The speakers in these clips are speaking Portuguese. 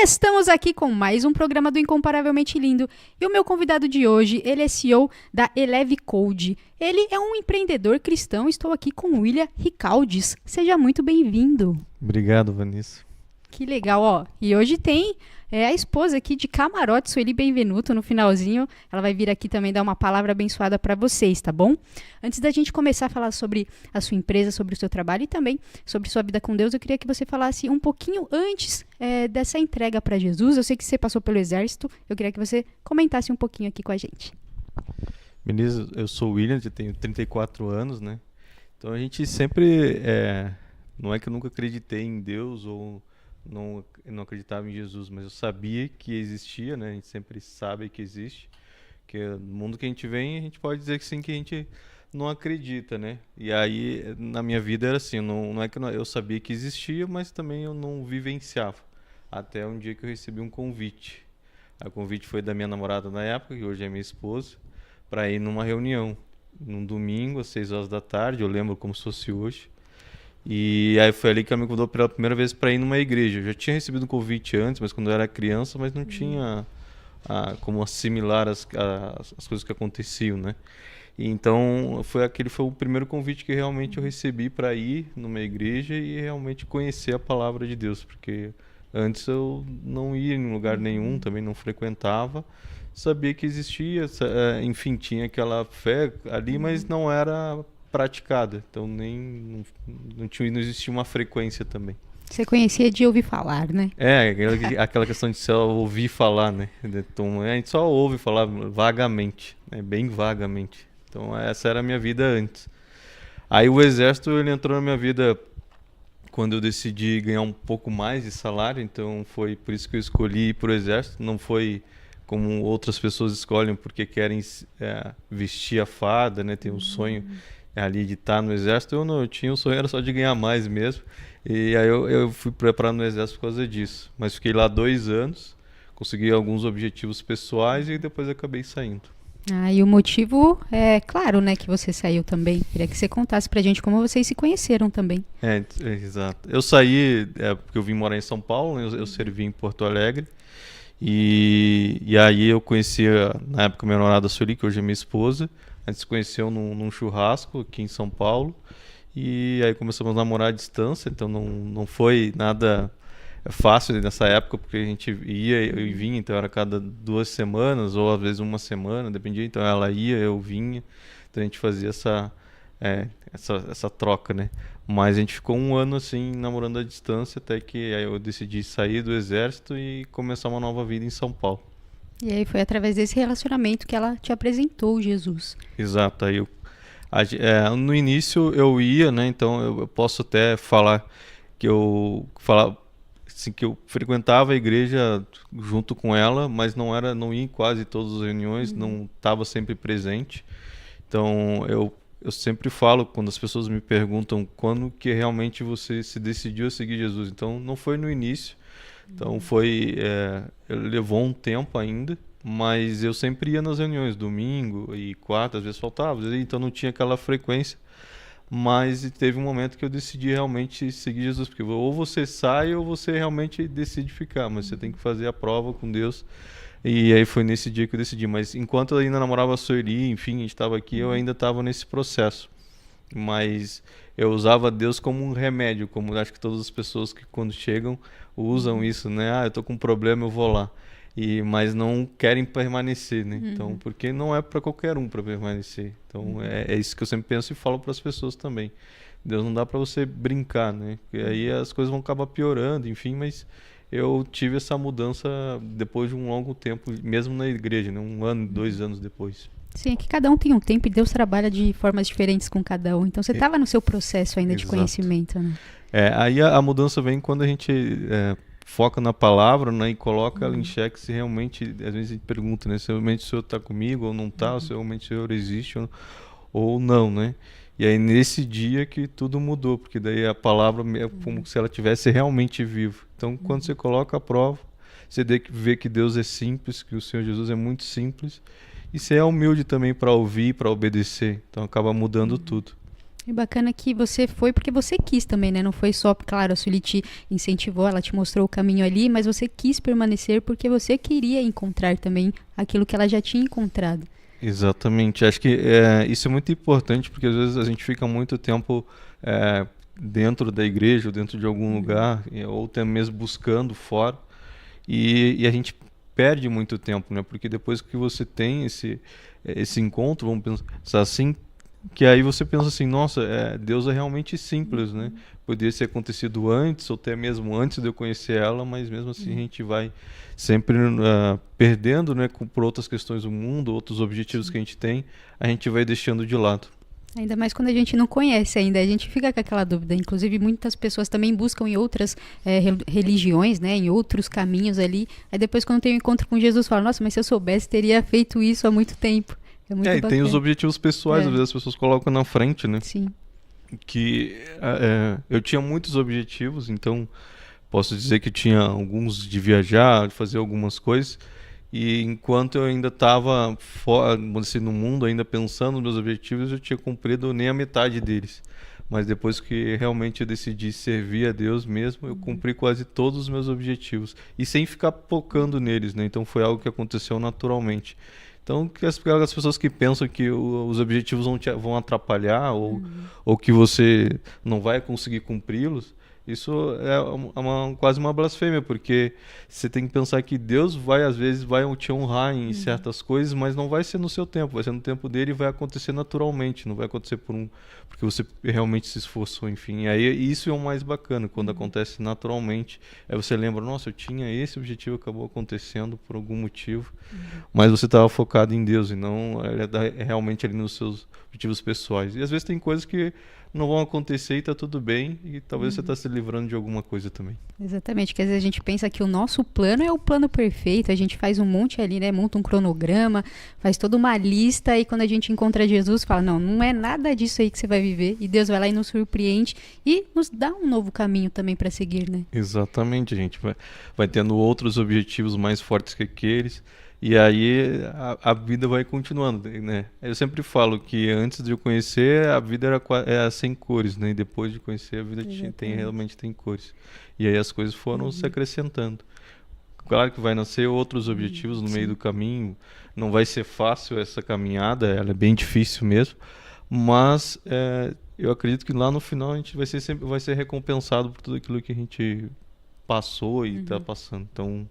Estamos aqui com mais um programa do Incomparavelmente Lindo. E o meu convidado de hoje, ele é CEO da Eleve Code. Ele é um empreendedor cristão. Estou aqui com o William Ricaldes. Seja muito bem-vindo. Obrigado, Vanessa. Que legal, ó. E hoje tem a esposa aqui de camarote, Sueli Benvenuto, no finalzinho. Ela vai vir aqui também dar uma palavra abençoada para vocês, tá bom? Antes da gente começar a falar sobre a sua empresa, sobre o seu trabalho e também sobre sua vida com Deus, eu queria que você falasse um pouquinho antes dessa entrega para Jesus. Eu sei que você passou pelo exército, eu queria que você comentasse um pouquinho aqui com a gente. Beleza, eu sou o William, eu tenho 34 anos, né? Então a gente sempre, não é que eu nunca acreditei em Deus ou não acreditava em Jesus, mas eu sabia que existia, né? A gente sempre sabe que existe, que no mundo que a gente vem, a gente pode dizer que sim, que a gente não acredita, né? E aí, na minha vida era assim, não é que eu sabia que existia, mas também eu não vivenciava, até um dia que eu recebi um convite. O convite foi da minha namorada na época, que hoje é minha esposa, para ir numa reunião, num domingo, às 6 horas da tarde, eu lembro como se fosse hoje. E aí foi ali que ela me convidou pela primeira vez para ir numa igreja. Eu já tinha recebido um convite antes, mas quando eu era criança, mas não tinha como assimilar as coisas que aconteciam, né? E então aquele foi o primeiro convite que realmente eu recebi para ir numa igreja e realmente conhecer a palavra de Deus, porque antes eu não ia em lugar nenhum, também não frequentava, sabia que existia, enfim, tinha aquela fé ali, mas não era praticada, então não existia uma frequência também. Você conhecia de ouvir falar, né? Aquela questão de só ouvir falar, né? Então, a gente só ouve falar vagamente, né? Bem vagamente. Então essa era a minha vida antes. Aí o exército ele entrou na minha vida quando eu decidi ganhar um pouco mais de salário, então foi por isso que eu escolhi ir para o exército, não foi como outras pessoas escolhem porque querem vestir a farda, né? Tem um sonho ali de estar no exército. Eu tinha o sonho, era só de ganhar mais mesmo. E aí eu fui preparado no exército por causa disso. Mas fiquei lá 2 anos, consegui alguns objetivos pessoais e depois acabei saindo. E o motivo é claro, né, que você saiu também. Queria que você contasse pra gente como vocês se conheceram também. Exato. Eu saí porque eu vim morar em São Paulo, né? Eu servi em Porto Alegre. E aí eu conhecia, na época, minha namorada Sueli, que hoje é minha esposa. A gente se conheceu num churrasco aqui em São Paulo. E aí começamos a namorar à distância, então não foi nada fácil nessa época, porque a gente ia e vinha, então era cada 2 semanas, ou às vezes uma semana, dependia. Então ela ia, eu vinha. Então a gente fazia essa troca, né? Mas a gente ficou 1 ano assim, namorando à distância, até que aí eu decidi sair do exército e começar uma nova vida em São Paulo. E aí foi através desse relacionamento que ela te apresentou Jesus. Exato. Aí no início eu ia, né? Então eu posso até falar que assim, que eu frequentava a igreja junto com ela, mas não ia em quase todas as reuniões, não estava sempre presente. Então eu sempre falo, quando as pessoas me perguntam quando que realmente você se decidiu a seguir Jesus. Então não foi no início. Então levou um tempo ainda, mas eu sempre ia nas reuniões, domingo e quarta, às vezes faltava, então não tinha aquela frequência. Mas teve um momento que eu decidi realmente seguir Jesus, porque ou você sai ou você realmente decide ficar, mas você tem que fazer a prova com Deus. E aí foi nesse dia que eu decidi. Mas enquanto eu ainda namorava a Sueli, enfim, a gente estava aqui, eu ainda estava nesse processo. Mas eu usava Deus como um remédio, como acho que todas as pessoas que quando chegam usam isso, né? Eu tô com um problema, eu vou lá. Mas não querem permanecer, né? Então, porque não é para qualquer um para permanecer. Então, é isso que eu sempre penso e falo para as pessoas também. Deus não dá para você brincar, né? Porque aí as coisas vão acabar piorando, enfim, mas eu tive essa mudança depois de um longo tempo, mesmo na igreja, né? 1 ano, 2 anos depois. Sim, é que cada um tem um tempo e Deus trabalha de formas diferentes com cada um. Então você estava no seu processo ainda de conhecimento, né? Aí a mudança vem quando a gente foca na palavra, né, e coloca ela em xeque se realmente, às vezes a gente pergunta, né, se realmente o Senhor está comigo ou não está, se realmente o Senhor existe ou não, né? E aí nesse dia que tudo mudou, porque daí a palavra é como se ela tivesse realmente viva. Então quando você coloca a prova, você vê que Deus é simples, que o Senhor Jesus é muito simples, e você é humilde também para ouvir, para obedecer. Então acaba mudando tudo. É bacana que você foi porque você quis também, né? Não foi só, claro, a Sueli te incentivou, ela te mostrou o caminho ali, mas você quis permanecer porque você queria encontrar também aquilo que ela já tinha encontrado. Exatamente. Acho que isso é muito importante porque às vezes a gente fica muito tempo dentro da igreja, ou dentro de algum lugar, ou até mesmo buscando fora, e a gente perde muito tempo, né? Porque depois que você tem esse encontro, vamos pensar assim, que aí você pensa assim, nossa, Deus é realmente simples, né? Poderia ter acontecido antes, ou até mesmo antes de eu conhecer ela, mas mesmo assim a gente vai sempre perdendo, né, por outras questões do mundo, outros objetivos que a gente vai deixando de lado. Ainda mais quando a gente não conhece ainda, a gente fica com aquela dúvida. Inclusive, muitas pessoas também buscam em outras religiões, né, em outros caminhos ali. Aí depois, quando tem um encontro com Jesus, fala, nossa, mas se eu soubesse, teria feito isso há muito tempo. É muito E tem os bacana. objetivos pessoais, às vezes as pessoas colocam na frente, né? Sim. Que eu tinha muitos objetivos, então posso dizer que tinha alguns de viajar, de fazer algumas coisas, e enquanto eu ainda estava assim, no mundo, ainda pensando nos meus objetivos, eu tinha cumprido nem a metade deles. Mas depois que realmente eu decidi servir a Deus mesmo, eu cumpri quase todos os meus objetivos. E sem ficar focando neles, né? Então foi algo que aconteceu naturalmente. Então, que aquelas pessoas que pensam que os objetivos vão atrapalhar ou que você não vai conseguir cumpri-los, isso é quase uma blasfêmia, porque você tem que pensar que Deus às vezes, vai te honrar em certas coisas, mas não vai ser no seu tempo, vai ser no tempo dele e vai acontecer naturalmente, não vai acontecer porque você realmente se esforçou, enfim. E aí isso é o mais bacana, quando acontece naturalmente. Aí você lembra, nossa, eu tinha esse objetivo, acabou acontecendo por algum motivo, mas você estava focado em Deus e não realmente ali nos seus objetivos pessoais. E às vezes tem coisas que não vão acontecer e tá tudo bem, e talvez você tá se livrando de alguma coisa também. Exatamente, que às vezes a gente pensa que o nosso plano é o plano perfeito, a gente faz um monte ali, né, monta um cronograma, faz toda uma lista, e quando a gente encontra Jesus, fala, não é nada disso aí que você vai viver, e Deus vai lá e nos surpreende e nos dá um novo caminho também para seguir, né? Exatamente, a gente vai tendo outros objetivos mais fortes que aqueles, e aí a vida vai continuando, né? Eu sempre falo que antes de eu conhecer, a vida era sem cores, né? E depois de conhecer, a vida realmente tem cores. E aí as coisas foram se acrescentando. Claro que vai nascer outros objetivos no meio do caminho, não vai ser fácil essa caminhada, ela é bem difícil mesmo, mas eu acredito que lá no final a gente sempre vai ser recompensado por tudo aquilo que a gente passou e está passando. Então,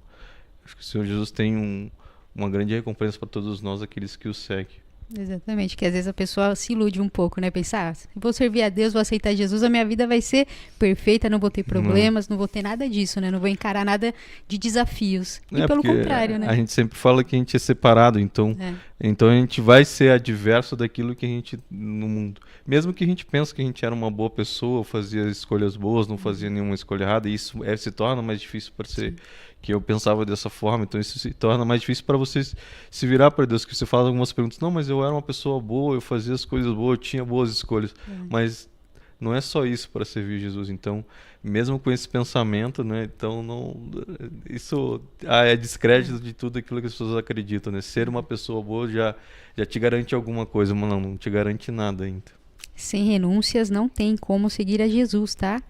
acho que o Senhor Jesus tem uma grande recompensa para todos nós, aqueles que o seguem. Exatamente, que às vezes a pessoa se ilude um pouco, né? Pensar, vou servir a Deus, vou aceitar Jesus, a minha vida vai ser perfeita, não vou ter problemas, não vou ter nada disso, né? Não vou encarar nada de desafios. E pelo contrário, né? A gente sempre fala que a gente é separado, então a gente vai ser adverso daquilo que a gente no mundo. Mesmo que a gente pense que a gente era uma boa pessoa, fazia escolhas boas, não fazia nenhuma escolha errada, e isso se torna mais difícil para ser que eu pensava dessa forma, então isso se torna mais difícil para você se virar para Deus, que você faz algumas perguntas, não, mas eu era uma pessoa boa, eu fazia as coisas boas, eu tinha boas escolhas, mas não é só isso para servir Jesus, então, mesmo com esse pensamento, né, então isso é descrédito de tudo aquilo que as pessoas acreditam, né, ser uma pessoa boa já te garante alguma coisa, mas não te garante nada ainda. Sem renúncias não tem como seguir a Jesus, tá?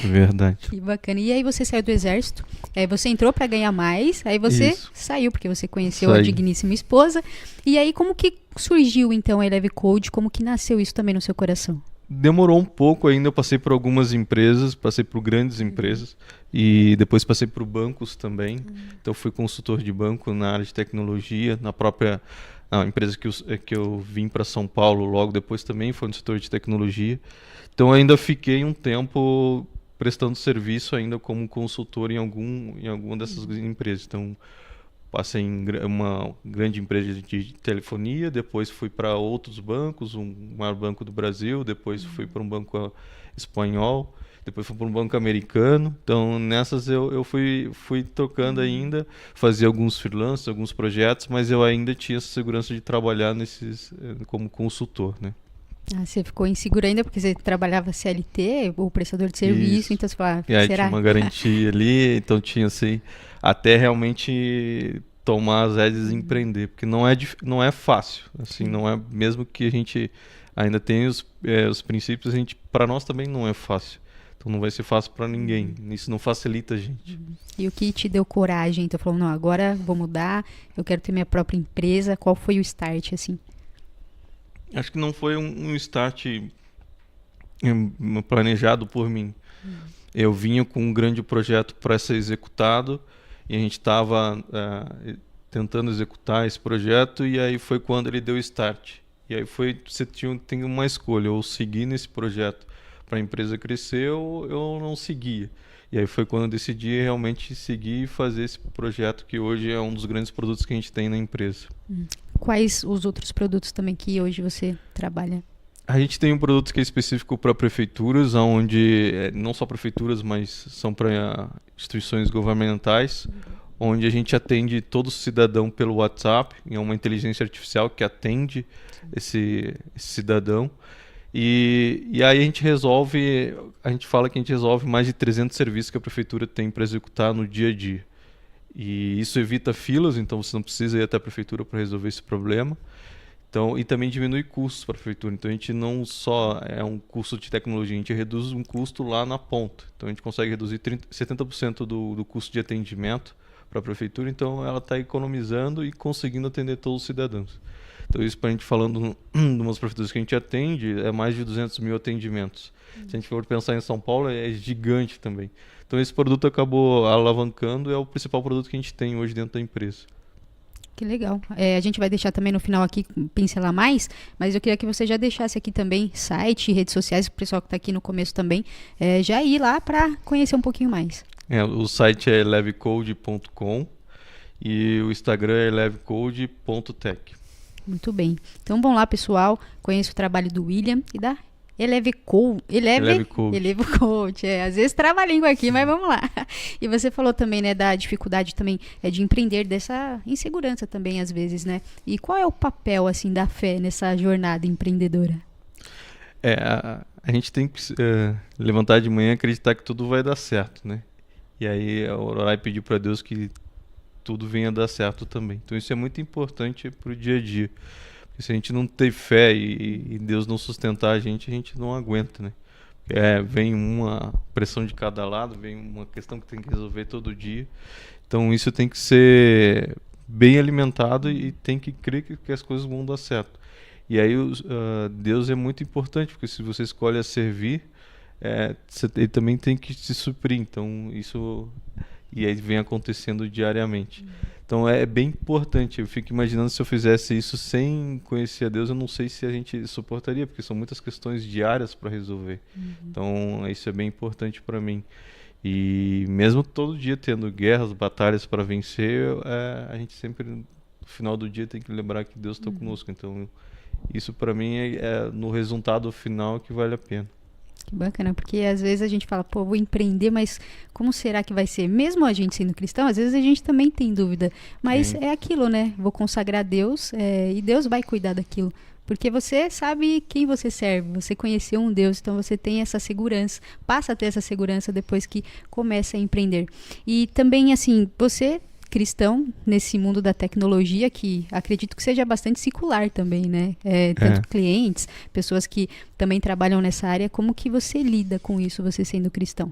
Verdade. Que bacana. E aí você saiu do exército, aí você entrou para ganhar mais, aí você saiu porque você conheceu a digníssima esposa. E aí como que surgiu então a Eleve Code, como que nasceu isso também no seu coração? Demorou um pouco ainda, eu passei por algumas empresas, passei por grandes empresas e depois passei por bancos também. Então fui consultor de banco na área de tecnologia, na própria empresa que eu vim para São Paulo logo depois também foi no setor de tecnologia. Então ainda fiquei um tempo prestando serviço ainda como consultor em alguma dessas empresas. Então passei em uma grande empresa de telefonia, depois fui para outros bancos, um maior banco do Brasil, depois fui para um banco espanhol, depois fui para um banco americano. Então nessas eu fui trocando ainda, fazia alguns freelances, alguns projetos, mas eu ainda tinha essa segurança de trabalhar como consultor, né? Você ficou inseguro ainda porque você trabalhava CLT, ou prestador de serviço, então você falava, e aí será? tinha uma garantia ali, então tinha assim, até realmente tomar as rédeas e empreender, porque não é fácil, assim, não é mesmo que a gente ainda tem os princípios, para nós também não é fácil. Então não vai ser fácil para ninguém. Isso não facilita a gente. E o que te deu coragem? Então falou, não, agora vou mudar, eu quero ter minha própria empresa. Qual foi o start, assim? Acho que não foi um start planejado por mim. Eu vinha com um grande projeto para ser executado e a gente estava tentando executar esse projeto, e aí foi quando ele deu start. E aí você tem uma escolha, ou seguir nesse projeto para a empresa crescer, ou eu não seguia. E aí foi quando eu decidi realmente seguir e fazer esse projeto, que hoje é um dos grandes produtos que a gente tem na empresa. Quais os outros produtos também que hoje você trabalha? A gente tem um produto que é específico para prefeituras, onde não só prefeituras, mas são para instituições governamentais, onde a gente atende todo cidadão pelo WhatsApp, é uma inteligência artificial que atende esse cidadão. E aí a gente fala que a gente resolve mais de 300 serviços que a prefeitura tem para executar no dia a dia. E isso evita filas, então você não precisa ir até a prefeitura para resolver esse problema. Então, e também diminui custos para a prefeitura. Então a gente não só é um custo de tecnologia, a gente reduz um custo lá na ponta. Então a gente consegue reduzir 70% do custo de atendimento para a prefeitura, então ela está economizando e conseguindo atender todos os cidadãos. Então isso, para a gente falando de umas prefeituras que a gente atende, é mais de 200 mil atendimentos. Se a gente for pensar em São Paulo, é gigante também. Então esse produto acabou alavancando, é o principal produto que a gente tem hoje dentro da empresa. Que legal. A gente vai deixar também no final aqui, pincelar mais, mas eu queria que você já deixasse aqui também site, redes sociais, o pessoal que está aqui no começo também, já ir lá para conhecer um pouquinho mais. O site é elevecode.com e o Instagram é elevecode.tech. Muito bem. Então, vamos lá, pessoal. Conheça o trabalho do William e da Eleve Code. Às vezes trava a língua aqui, mas vamos lá. E você falou também, né, da dificuldade também de empreender, dessa insegurança também, às vezes, né? E qual é o papel, assim, da fé nessa jornada empreendedora? A gente tem que levantar de manhã e acreditar que tudo vai dar certo, né? E aí orar e pedir para Deus que tudo venha a dar certo também. Então isso é muito importante para o dia a dia. Porque se a gente não ter fé e Deus não sustentar a gente não aguenta, né? Vem uma pressão de cada lado, vem uma questão que tem que resolver todo dia. Então isso tem que ser bem alimentado e tem que crer que as coisas vão dar certo. E aí Deus é muito importante, porque se você escolhe a servir, ele também tem que te suprir. Então isso... E aí vem acontecendo diariamente. Então é bem importante. Eu fico imaginando, se eu fizesse isso sem conhecer a Deus, eu não sei se a gente suportaria, porque são muitas questões diárias para resolver. Então isso é bem importante para mim. E mesmo todo dia tendo guerras, batalhas para vencer, a gente sempre no final do dia tem que lembrar que Deus está conosco. Então isso para mim é no resultado final que vale a pena. Que bacana, porque às vezes a gente fala, pô, vou empreender, mas como será que vai ser? Mesmo a gente sendo cristão, às vezes a gente também tem dúvida. Mas é aquilo, né? Vou consagrar a Deus e Deus vai cuidar daquilo. Porque você sabe quem você serve, você conheceu um Deus, então você tem essa segurança, passa a ter essa segurança depois que começa a empreender. E também, assim, você... cristão nesse mundo da tecnologia, que acredito que seja bastante secular também, né? Tanto clientes, pessoas que também trabalham nessa área, como que você lida com isso, você sendo cristão?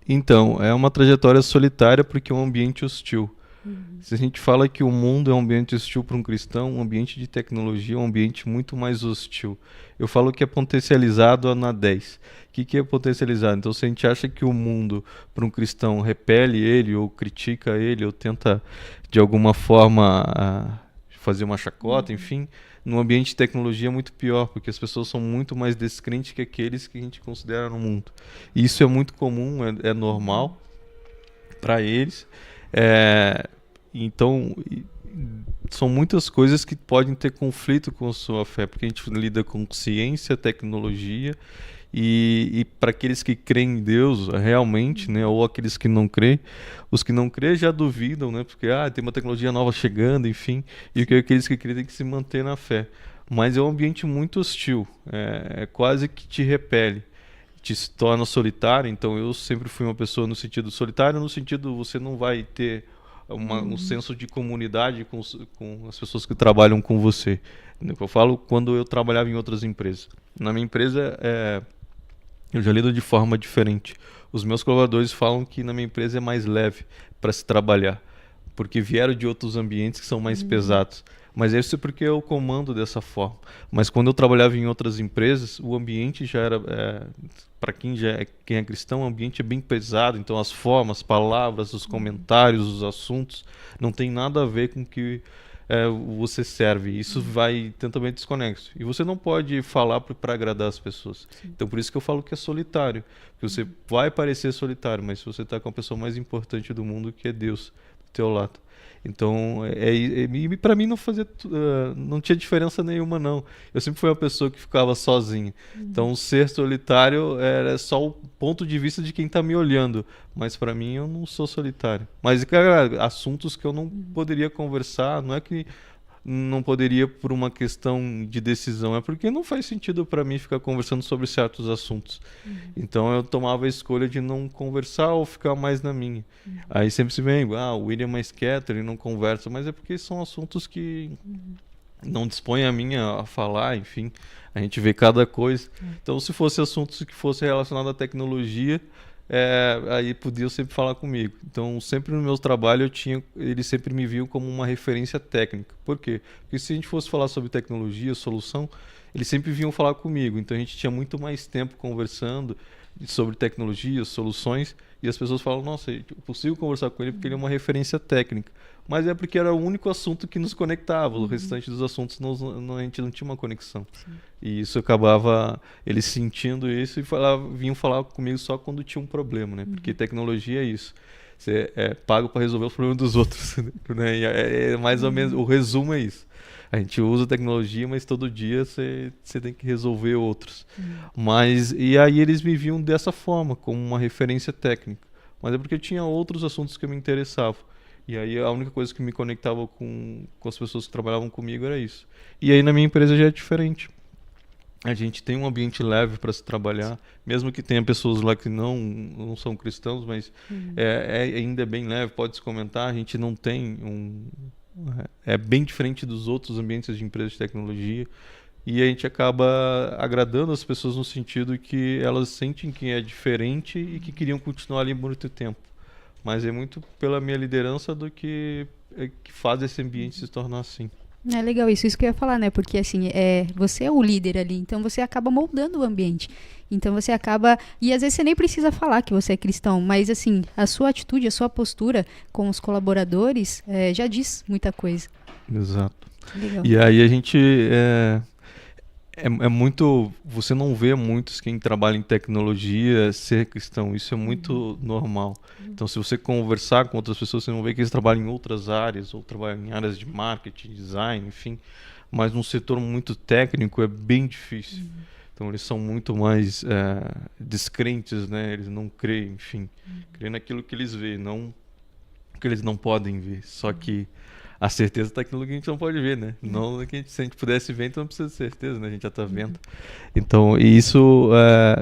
Então, é uma trajetória solitária porque é um ambiente hostil. Se a gente fala que o mundo é um ambiente hostil para um cristão, um ambiente de tecnologia é um ambiente muito mais hostil. Eu falo que é potencializado na 10. O que é potencializado? Então, se a gente acha que o mundo, para um cristão, repele ele, ou critica ele, ou tenta, de alguma forma, fazer uma chacota, enfim, no ambiente de tecnologia é muito pior, porque as pessoas são muito mais descrentes que aqueles que a gente considera no mundo. E isso é muito comum, é normal para eles. Então, são muitas coisas que podem ter conflito com a sua fé, porque a gente lida com ciência, tecnologia, e para aqueles que creem em Deus realmente, né, ou aqueles que não creem, os que não creem já duvidam, né, porque tem uma tecnologia nova chegando, enfim, e aqueles que creem têm que se manter na fé. Mas é um ambiente muito hostil, quase que te repele, te torna solitário. Então eu sempre fui uma pessoa no sentido solitário, no sentido você não vai ter um senso de comunidade com as pessoas que trabalham com você. Eu falo quando eu trabalhava em outras empresas. Na minha empresa, eu já lido de forma diferente. Os meus colaboradores falam que na minha empresa é mais leve para se trabalhar, porque vieram de outros ambientes que são mais pesados. Mas isso é porque eu comando dessa forma. Mas quando eu trabalhava em outras empresas, o ambiente já era, para quem é cristão, o ambiente é bem pesado. Então as formas, as palavras, os comentários, os assuntos, não tem nada a ver com o que você serve. Isso vai totalmente desconexo. E você não pode falar para agradar as pessoas. Então por isso que eu falo que é solitário. Porque você vai parecer solitário, mas se você está com a pessoa mais importante do mundo, que é Deus, do teu lado. Então, para mim não tinha diferença nenhuma, não. Eu sempre fui uma pessoa que ficava sozinha. Então, ser solitário era só o ponto de vista de quem está me olhando. Mas para mim, eu não sou solitário. Mas, cara, assuntos que eu não poderia conversar, não é que não poderia por uma questão de decisão, é porque não faz sentido para mim ficar conversando sobre certos assuntos. Então eu tomava a escolha de não conversar ou ficar mais na minha. Aí sempre se vem, o William é mais quieto, ele não conversa, mas é porque são assuntos que não dispõem a mim a falar, enfim, a gente vê cada coisa. Então se fosse assuntos que fossem relacionados à tecnologia, aí podiam sempre falar comigo. Então sempre no meu trabalho eles sempre me viam como uma referência técnica. Por quê? Porque se a gente fosse falar sobre tecnologia, solução, eles sempre vinham falar comigo. Então a gente tinha muito mais tempo conversando sobre tecnologia, soluções, e as pessoas falam, nossa, é possível conversar com ele porque ele é uma referência técnica. Mas é porque era o único assunto que nos conectava. O restante dos assuntos a gente não tinha uma conexão. E isso acabava eles sentindo isso e vinham falar comigo só quando tinha um problema, né? Porque tecnologia é isso. Você é pago para resolver os problemas dos outros, né? E é mais ou menos, o resumo é isso. A gente usa tecnologia, mas todo dia você tem que resolver outros. E aí eles me viam dessa forma, como uma referência técnica. Mas é porque eu tinha outros assuntos que me interessavam. E aí a única coisa que me conectava com as pessoas que trabalhavam comigo era isso. E aí na minha empresa já é diferente. A gente tem um ambiente leve para se trabalhar, mesmo que tenha pessoas lá que não são cristãos, mas ainda é bem leve, pode se comentar. A gente não tem é bem diferente dos outros ambientes de empresas de tecnologia. E a gente acaba agradando as pessoas no sentido que elas sentem que é diferente e que queriam continuar ali por muito tempo. Mas é muito pela minha liderança do que faz esse ambiente se tornar assim. É legal isso que eu ia falar, né? Porque assim, você é o líder ali, então você acaba moldando o ambiente. Então você acaba, e às vezes você nem precisa falar que você é cristão, mas assim, a sua atitude, a sua postura com os colaboradores já diz muita coisa. Exato. Legal. E aí a gente é muito, você não vê muitos quem trabalha em tecnologia ser cristão, isso é muito normal. Então se você conversar com outras pessoas, você não vê que eles trabalham em outras áreas, ou trabalham em áreas de marketing, design, enfim, mas num setor muito técnico é bem difícil. Então eles são muito mais descrentes, né? Eles não creem, enfim, creem naquilo que eles veem, não que eles não podem ver, só que a certeza está naquilo que a gente não pode ver, né? Não que se a gente pudesse ver, então não precisa de certeza, né? A gente já está vendo. Então, e isso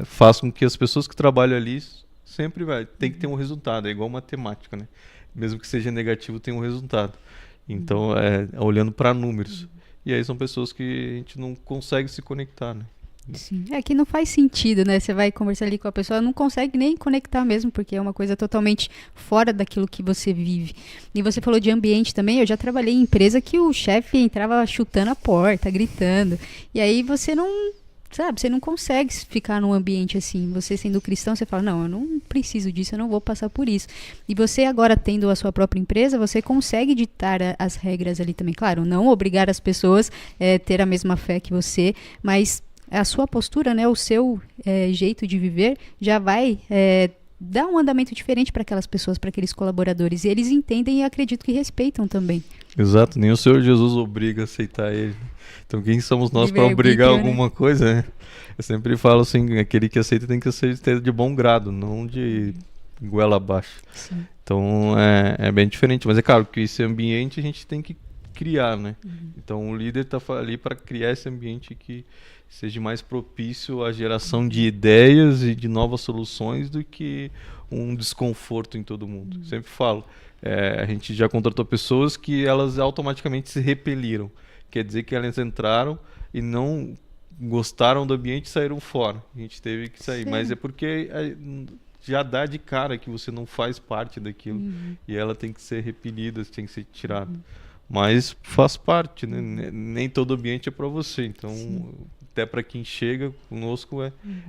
faz com que as pessoas que trabalham ali sempre tem que ter um resultado. É igual matemática, né? Mesmo que seja negativo, tem um resultado. Então, olhando para números. E aí são pessoas que a gente não consegue se conectar, né? Sim. É que não faz sentido, né? Você vai conversar ali com a pessoa, não consegue nem conectar mesmo, porque é uma coisa totalmente fora daquilo que você vive. E você falou de ambiente também, eu já trabalhei em empresa que o chefe entrava chutando a porta, gritando. E aí você não, sabe, você não consegue ficar num ambiente assim. Você sendo cristão, você fala, não, eu não preciso disso, eu não vou passar por isso. E você agora tendo a sua própria empresa, você consegue ditar as regras ali também. Claro, não obrigar as pessoas a ter a mesma fé que você, mas a sua postura, né, o seu jeito de viver já vai dar um andamento diferente para aquelas pessoas, para aqueles colaboradores. E eles entendem e acredito que respeitam também. Exato, nem o Senhor Jesus obriga a aceitar ele. Então quem somos nós para obrigar alguma coisa, né? Eu sempre falo assim, aquele que aceita tem que aceitar de bom grado, não de goela abaixo. Sim. Então é bem diferente, mas é claro que esse ambiente a gente tem que criar, né? Então o líder está ali para criar esse ambiente que seja mais propício à geração de ideias e de novas soluções do que um desconforto em todo mundo. Sempre falo, A gente já contratou pessoas que elas automaticamente se repeliram. Quer dizer que elas entraram e não gostaram do ambiente e saíram fora. A gente teve que sair. Sério? Mas é porque já dá de cara que você não faz parte daquilo. E ela tem que ser repelida, tem que ser tirada. Mas faz parte, né? Nem todo ambiente é para você. Então, até para quem chega conosco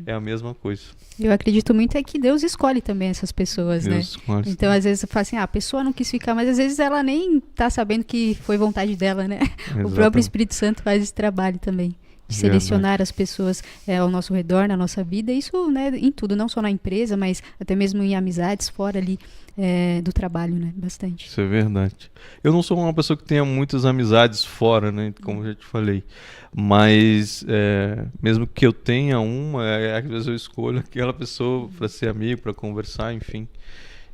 é a mesma coisa. Eu acredito muito é que Deus escolhe também essas pessoas, né? Deus escolhe. Então, às vezes, eu falo assim, a pessoa não quis ficar, mas às vezes ela nem tá sabendo que foi vontade dela, né? O próprio Espírito Santo faz esse trabalho também, de selecionar as pessoas ao nosso redor, na nossa vida, isso, né, em tudo, não só na empresa, mas até mesmo em amizades, fora ali do trabalho, né? Bastante. Isso é verdade. Eu não sou uma pessoa que tenha muitas amizades fora, né? Como eu já te falei. Mas mesmo que eu tenha uma, às vezes eu escolho aquela pessoa para ser amigo, para conversar, enfim.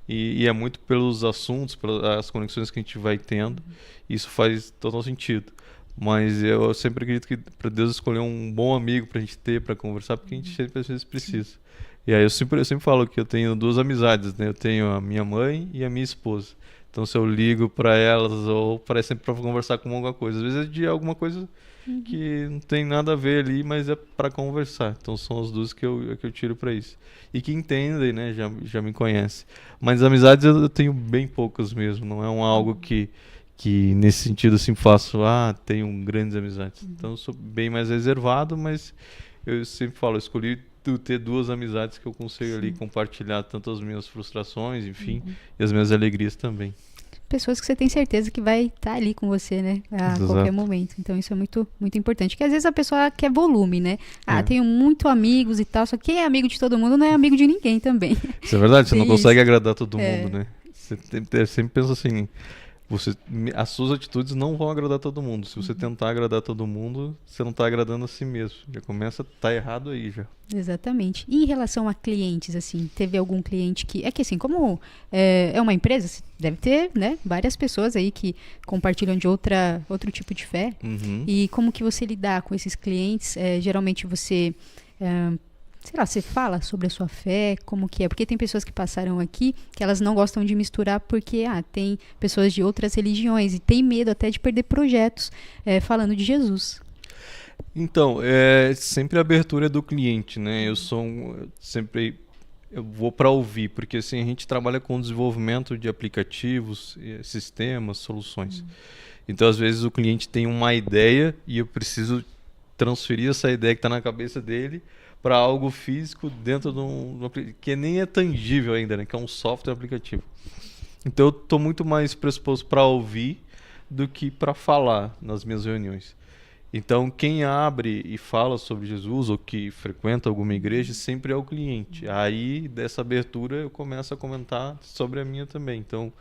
E é muito pelos assuntos, pelas conexões que a gente vai tendo. Isso faz total sentido. Mas eu sempre acredito que para Deus escolher um bom amigo para a gente ter, para conversar, porque a gente sempre às vezes precisa. E aí eu sempre falo que eu tenho duas amizades, né? Eu tenho a minha mãe e a minha esposa. Então se eu ligo para elas ou para sempre para conversar com alguma coisa, às vezes é de alguma coisa que não tem nada a ver ali, mas é para conversar. Então são as duas que eu tiro para isso. E que entendem, né? Já me conhecem. Mas amizades eu tenho bem poucas mesmo. Não é algo que nesse sentido assim faço, tenho grandes amizades. Então eu sou bem mais reservado, mas eu sempre falo, eu escolhi ter duas amizades que eu consigo ali compartilhar tanto as minhas frustrações, enfim, e as minhas alegrias também. Pessoas que você tem certeza que vai estar ali com você, né? A qualquer momento. Então isso é muito, muito importante. Porque às vezes a pessoa quer volume, né? Tenho muito amigos e tal, só que quem é amigo de todo mundo não é amigo de ninguém também. Isso é verdade, você não consegue agradar todo mundo, né? Você sempre pensa assim, as suas atitudes não vão agradar todo mundo. Se você tentar agradar todo mundo, você não está agradando a si mesmo. Já começa a estar errado aí já. Exatamente. E em relação a clientes, assim, teve algum cliente que... É que assim, como é uma empresa, deve ter, né, várias pessoas aí que compartilham de outro tipo de fé. E como que você lidar com esses clientes? Geralmente você... sei lá, você fala sobre a sua fé, como que é? Porque tem pessoas que passaram aqui que elas não gostam de misturar porque tem pessoas de outras religiões e tem medo até de perder projetos falando de Jesus. Então, sempre a abertura do cliente, né? Eu vou para ouvir, porque assim, a gente trabalha com desenvolvimento de aplicativos, sistemas, soluções. Então, às vezes o cliente tem uma ideia e eu preciso transferir essa ideia que está na cabeça dele para algo físico dentro de um que nem é tangível ainda, né? Que é um software aplicativo. Então eu estou muito mais predisposto para ouvir do que para falar nas minhas reuniões. Então quem abre e fala sobre Jesus ou que frequenta alguma igreja sempre é o cliente. Aí dessa abertura eu começo a comentar sobre a minha também. Então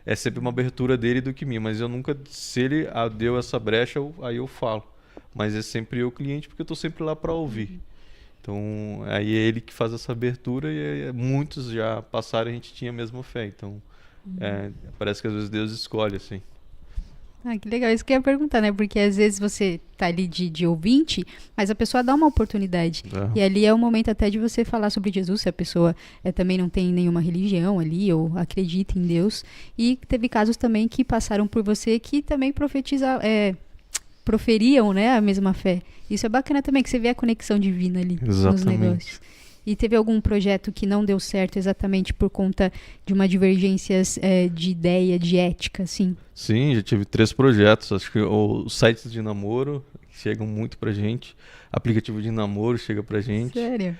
é sempre uma abertura dele do que minha, mas eu nunca, se ele deu essa brecha, aí eu falo. Mas é sempre eu cliente porque eu estou sempre lá para ouvir. Então, aí é ele que faz essa abertura e muitos já passaram e a gente tinha a mesma fé. Então, parece que às vezes Deus escolhe, assim. Que legal. Isso que eu ia perguntar, né? Porque às vezes você tá ali de ouvinte, mas a pessoa dá uma oportunidade. E ali é o momento até de você falar sobre Jesus, se a pessoa também não tem nenhuma religião ali ou acredita em Deus. E teve casos também que passaram por você que também proferiam, né, a mesma fé. Isso é bacana também, que você vê a conexão divina ali nos negócios. E teve algum projeto que não deu certo exatamente por conta de uma divergência de ideia, de ética, assim? Sim, já tive 3 projetos. Acho que os sites de namoro chegam muito pra gente. Aplicativo de namoro chega pra gente. Sério?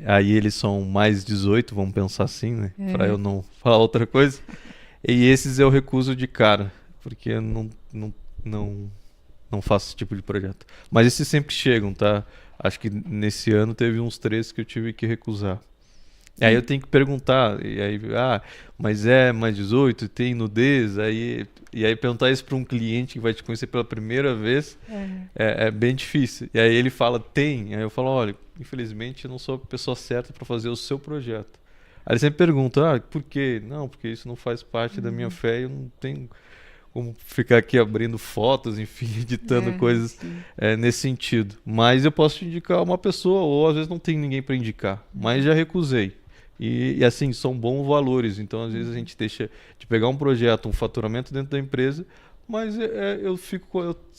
Aí eles são mais 18, vamos pensar assim, né? Pra eu não falar outra coisa. E esses eu recuso de cara, porque eu não faço esse tipo de projeto. Mas esses sempre chegam, tá? Acho que nesse ano teve uns 3 que eu tive que recusar. Aí eu tenho que perguntar, e aí, mas mais 18, tem nudez, e aí perguntar isso para um cliente que vai te conhecer pela primeira vez é bem difícil. E aí ele fala, tem. Aí eu falo, olha, infelizmente eu não sou a pessoa certa para fazer o seu projeto. Aí ele sempre pergunta, por quê? Não, porque isso não faz parte da minha fé, eu não tenho como ficar aqui abrindo fotos, enfim, editando coisas nesse sentido. Mas eu posso te indicar uma pessoa, ou às vezes não tem ninguém para indicar, mas já recusei. E assim, são bons valores. Então, às vezes, a gente deixa de pegar um projeto, um faturamento dentro da empresa, mas eu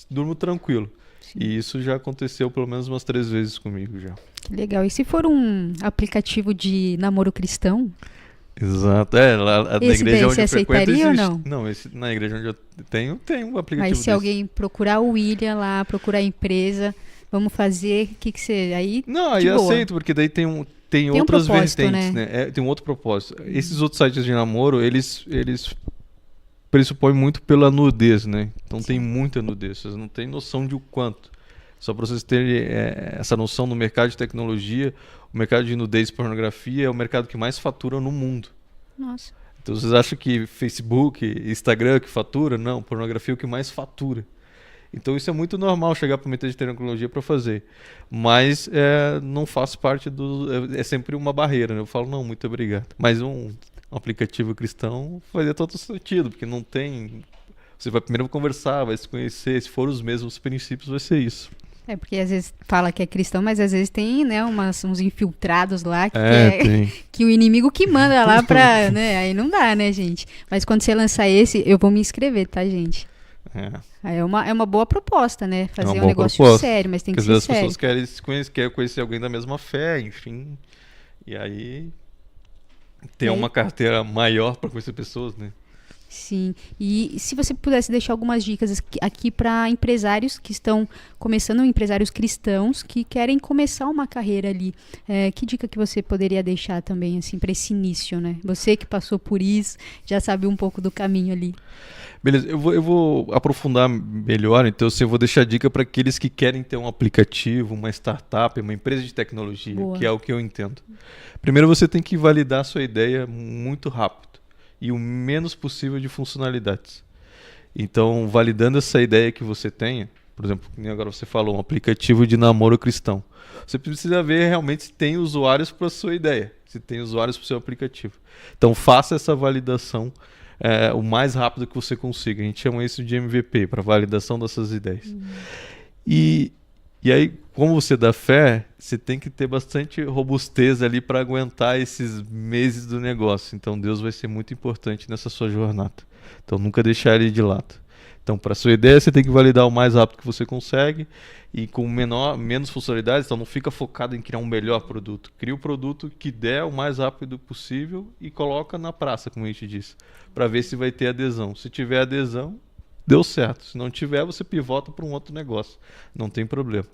durmo tranquilo. Sim. E isso já aconteceu pelo menos umas 3 vezes comigo já. Que legal. E se for um aplicativo de namoro cristão, Exato. Lá na esse igreja daí onde você eu frequento aceitaria ou existe. não? Não, na igreja onde eu tem um aplicativo Mas se desse. alguém procurar o William lá, procurar a empresa, vamos fazer, o que que você... Aí, Não, aí de eu boa. aceito, porque daí tem Tem um outras propósito, vertentes, né? né? Tem um outro propósito. Esses outros sites de namoro, eles pressupõem muito pela nudez, né? Então tem Sim. muita nudez, vocês não têm noção de o quanto. Só para vocês terem essa noção, no mercado de tecnologia, o mercado de nudez e pornografia é o mercado que mais fatura no mundo. Nossa. Então vocês acham que Facebook, Instagram que fatura? Não, pornografia é o que mais fatura. Então isso é muito normal chegar para uma empresa de tecnologia para fazer. Mas não faz parte do... É sempre uma barreira, né? Eu falo, não, muito obrigado. Mas um aplicativo cristão fazia todo sentido, porque não tem... Você vai primeiro conversar, vai se conhecer, se for os mesmos princípios, vai ser isso. É porque às vezes fala que é cristão, mas às vezes tem, né, uns infiltrados lá Tem. que o inimigo que manda lá pra, né, aí não dá, né, gente? Mas quando você lançar esse, eu vou me inscrever, tá, gente? Aí é uma boa proposta, né? Fazer um boa negócio proposta, sério, mas tem porque que às ser vezes as sério. pessoas querem se conhecer, querem conhecer alguém da mesma fé, enfim. E aí ter E aí- uma carteira maior para conhecer pessoas, né? Sim. E se você pudesse deixar algumas dicas aqui para empresários que estão começando, empresários cristãos que querem começar uma carreira ali, que dica que você poderia deixar também, assim, para esse início, né? Você que passou por isso, já sabe um pouco do caminho ali. Beleza, eu vou aprofundar melhor, então assim, eu vou deixar dica para aqueles que querem ter um aplicativo, uma startup, uma empresa de tecnologia, Boa. que é o que eu entendo. Primeiro você tem que validar a sua ideia muito rápido e o menos possível de funcionalidades. Então, validando essa ideia que você tenha, por exemplo, como agora você falou, um aplicativo de namoro cristão, você precisa ver realmente se tem usuários para a sua ideia, se tem usuários para o seu aplicativo. Então, faça essa validação o mais rápido que você consiga. A gente chama isso de MVP, para validação dessas ideias. E aí, como você dá fé, você tem que ter bastante robustez ali para aguentar esses meses do negócio. Então, Deus vai ser muito importante nessa sua jornada. Então, nunca deixar ele de lado. Então, para sua ideia, você tem que validar o mais rápido que você consegue e com menos funcionalidades. Então, não fica focado em criar um melhor produto. Cria o produto que der o mais rápido possível e coloca na praça, como a gente disse, para ver se vai ter adesão. Se tiver adesão, deu certo. Se não tiver, você pivota para um outro negócio. Não tem problema.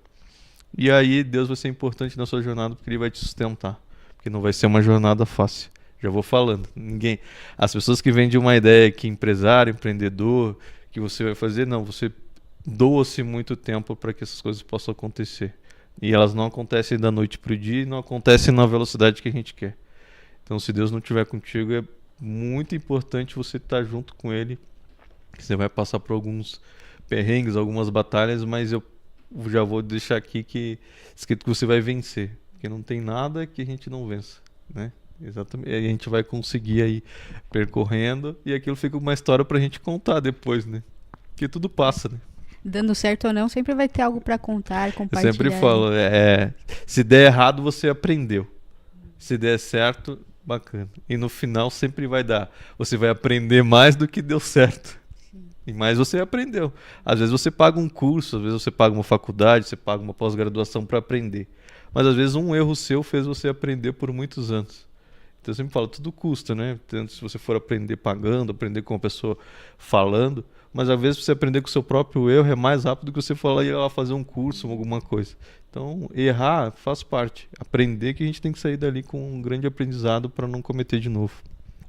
E aí Deus vai ser importante na sua jornada porque Ele vai te sustentar. Porque não vai ser uma jornada fácil. Já vou falando. As pessoas que vendem uma ideia que empresário, empreendedor, que você vai fazer, não. Você doa-se muito tempo para que essas coisas possam acontecer. E elas não acontecem da noite para o dia e não acontecem na velocidade que a gente quer. Então, se Deus não estiver contigo, é muito importante você estar junto com Ele. Você vai passar por alguns perrengues, algumas batalhas, mas eu já vou deixar aqui que escrito que você vai vencer, porque não tem nada que a gente não vença, né? Exatamente. E a gente vai conseguir aí percorrendo e aquilo fica uma história pra gente contar depois, né? Porque tudo passa, né? Dando certo ou não, sempre vai ter algo para contar e Eu compartilhar. sempre falo, se der errado, você aprendeu. Se der certo, bacana. E no final sempre vai dar. Você vai aprender mais do que deu certo. E mais você aprendeu. Às vezes você paga um curso, às vezes você paga uma faculdade, você paga uma pós-graduação para aprender. Mas às vezes um erro seu fez você aprender por muitos anos. Então eu sempre falo, tudo custa, né? Tanto se você for aprender pagando, aprender com uma pessoa falando, mas às vezes você aprender com o seu próprio erro é mais rápido do que você ir lá fazer um curso, alguma coisa. Então errar faz parte. Aprender que a gente tem que sair dali com um grande aprendizado para não cometer de novo.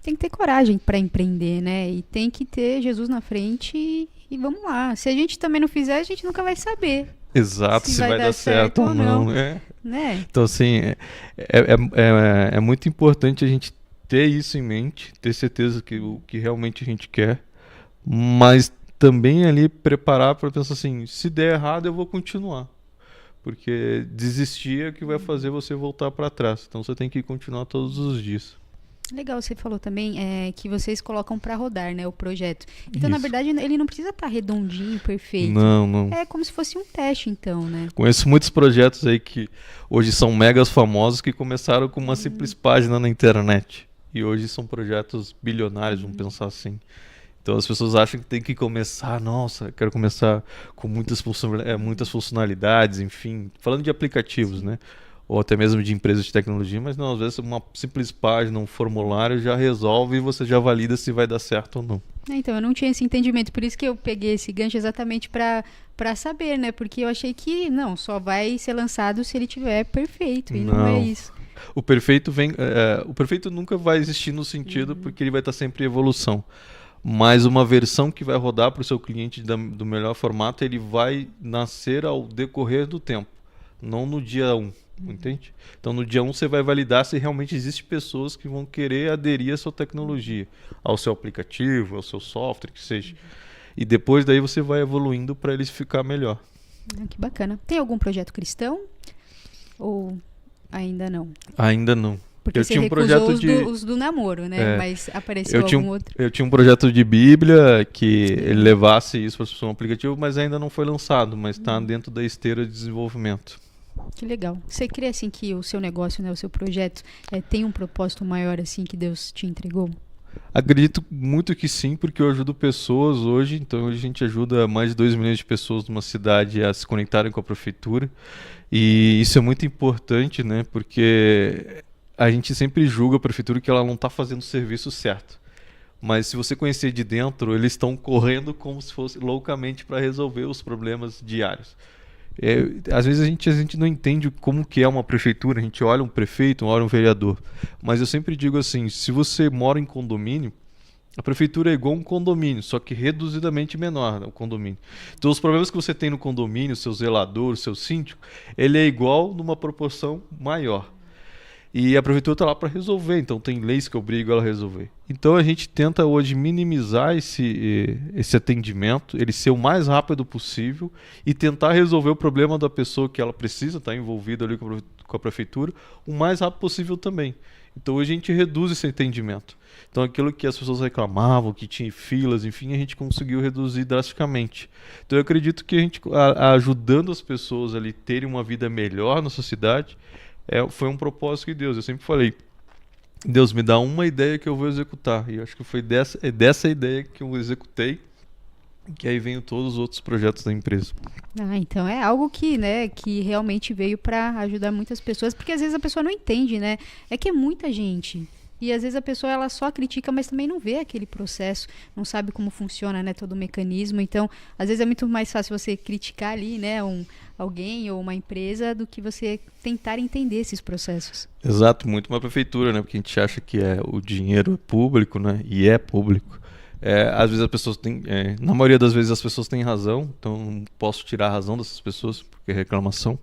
Tem que ter coragem para empreender, né? E tem que ter Jesus na frente e vamos lá. Se a gente também não fizer, a gente nunca vai saber. Exato, se vai dar certo ou não. Né? Então, assim, é muito importante a gente ter isso em mente, ter certeza que o que realmente a gente quer, mas também ali preparar para pensar assim, se der errado eu vou continuar. Porque desistir é o que vai fazer você voltar para trás. Então você tem que continuar todos os dias. Legal, você falou também que vocês colocam para rodar, né, o projeto. Então, na Isso. verdade, ele não precisa estar redondinho, perfeito. Não, não. É como se fosse um teste, então, né? Conheço muitos projetos aí que hoje são megas famosos que começaram com uma simples página na internet. E hoje são projetos bilionários, vamos pensar assim. Então as pessoas acham que tem que começar, nossa, quero começar com muitas funcionalidades, enfim, falando de aplicativos, né? Ou até mesmo de empresas de tecnologia, mas não, às vezes uma simples página, um formulário já resolve e você já valida se vai dar certo ou não. Então, eu não tinha esse entendimento, por isso que eu peguei esse gancho exatamente para saber, né? Porque eu achei que, não, só vai ser lançado se ele tiver perfeito, e não é Não. isso. O perfeito nunca vai existir no sentido porque ele vai estar sempre em evolução. Mas uma versão que vai rodar para o seu cliente do melhor formato, ele vai nascer ao decorrer do tempo, não no dia um, entende? Então no dia um você vai validar se realmente existem pessoas que vão querer aderir à sua tecnologia, ao seu aplicativo, ao seu software, que seja. E depois daí você vai evoluindo para ele ficar melhor. Que bacana. Tem algum projeto cristão? Ou ainda não? Ainda não. Porque Eu você tinha um recusou projeto os do namoro, né? É, Mas apareceu algum outro? eu tinha um projeto de Bíblia que ele levasse isso para um aplicativo, mas ainda não foi lançado, mas está dentro da esteira de desenvolvimento. Que legal. Você crê assim que o seu negócio, né, o seu projeto, tem um propósito maior assim que Deus te entregou? Acredito muito que sim, porque eu ajudo pessoas hoje, então a gente ajuda mais de 2 milhões de pessoas numa cidade a se conectarem com a prefeitura. E isso é muito importante, né? Porque a gente sempre julga a prefeitura que ela não está fazendo o serviço certo. Mas se você conhecer de dentro, eles estão correndo como se fosse loucamente para resolver os problemas diários. Às vezes a gente não entende como que é uma prefeitura, a gente olha um prefeito, olha um vereador. Mas eu sempre digo assim, se você mora em condomínio, a prefeitura é igual um condomínio, só que reduzidamente menor, né, o condomínio. Então os problemas que você tem no condomínio, seu zelador, seu síndico, ele é igual numa proporção maior. E a prefeitura está lá para resolver, então tem leis que obrigam ela a resolver. Então a gente tenta hoje minimizar esse atendimento, ele ser o mais rápido possível e tentar resolver o problema da pessoa que ela precisa estar envolvida ali com a prefeitura o mais rápido possível também. Então hoje a gente reduz esse atendimento. Então aquilo que as pessoas reclamavam, que tinha filas, enfim, a gente conseguiu reduzir drasticamente. Então eu acredito que a gente ajudando as pessoas ali terem uma vida melhor na sociedade, foi um propósito de Deus. Eu sempre falei, Deus me dá uma ideia que eu vou executar. E eu acho que foi dessa ideia que eu executei, que aí vem todos os outros projetos da empresa. Então é algo que, né, que realmente veio para ajudar muitas pessoas, porque às vezes a pessoa não entende, né? É que é muita gente. E às vezes a pessoa ela só critica, mas também não vê aquele processo, não sabe como funciona, né, todo o mecanismo. Então, às vezes é muito mais fácil você criticar ali, né, alguém ou uma empresa do que você tentar entender esses processos. Exato, muito uma prefeitura, né? Porque a gente acha que o dinheiro é público, né? E é público. Às vezes as pessoas têm, na maioria das vezes as pessoas têm razão, então não posso tirar a razão dessas pessoas porque é reclamação.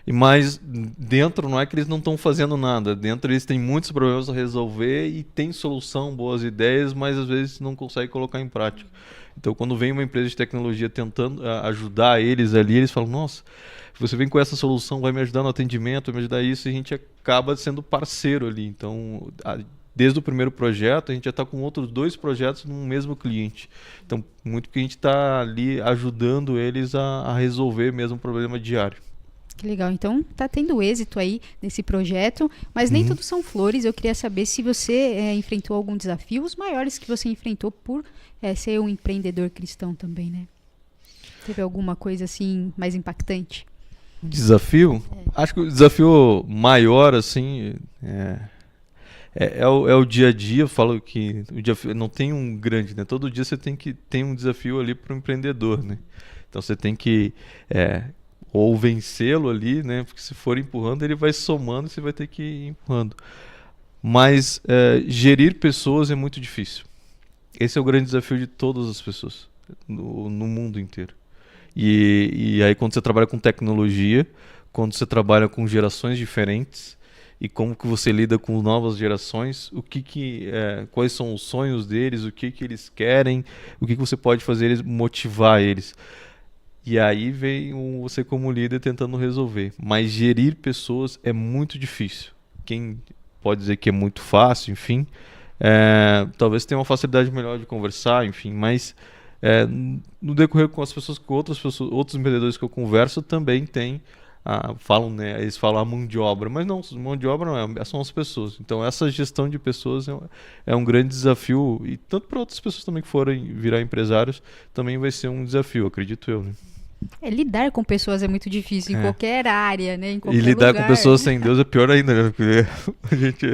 Mas dentro não é que eles não estão fazendo nada, dentro eles têm muitos problemas a resolver e tem solução, boas ideias, mas às vezes não conseguem colocar em prática. Então quando vem uma empresa de tecnologia tentando ajudar eles ali, eles falam, nossa, você vem com essa solução, vai me ajudar no atendimento, vai me ajudar isso, e a gente acaba sendo parceiro ali. Então desde o primeiro projeto, a gente já está com outros 2 projetos no mesmo cliente. Então muito que a gente está ali ajudando eles a resolver mesmo o problema diário. Que legal. Então, tá tendo êxito aí nesse projeto, mas nem tudo são flores. Eu queria saber se você enfrentou algum desafio, os maiores que você enfrentou por ser um empreendedor cristão também, né? Teve alguma coisa assim mais impactante? Desafio? Acho que o desafio maior, assim, é o dia a dia. Eu falo que o dia não tem um grande, né? Todo dia você tem um desafio ali para o empreendedor, né? Então você tem que ou vencê-lo ali, né? Porque se for empurrando, ele vai somando e você vai ter que ir empurrando. Mas gerir pessoas é muito difícil. Esse é o grande desafio de todas as pessoas no mundo inteiro. E aí quando você trabalha com tecnologia, quando você trabalha com gerações diferentes e como que você lida com novas gerações, quais são os sonhos deles, o que eles querem, o que você pode fazer eles motivar eles. E aí vem você como líder tentando resolver. Mas gerir pessoas é muito difícil. Quem pode dizer que é muito fácil, enfim. Talvez tenha uma facilidade melhor de conversar, enfim, mas no decorrer com as pessoas, com outras pessoas, outros empreendedores que eu converso também tem, falam, né, eles falam a mão de obra, mas não, mão de obra não são as pessoas. Então essa gestão de pessoas é um grande desafio, e tanto para outras pessoas também que forem virar empresários, também vai ser um desafio, acredito eu, né? Lidar com pessoas é muito difícil em qualquer área, né? Em qualquer E lidar lugar. com pessoas sem Deus é pior ainda, né? Porque a gente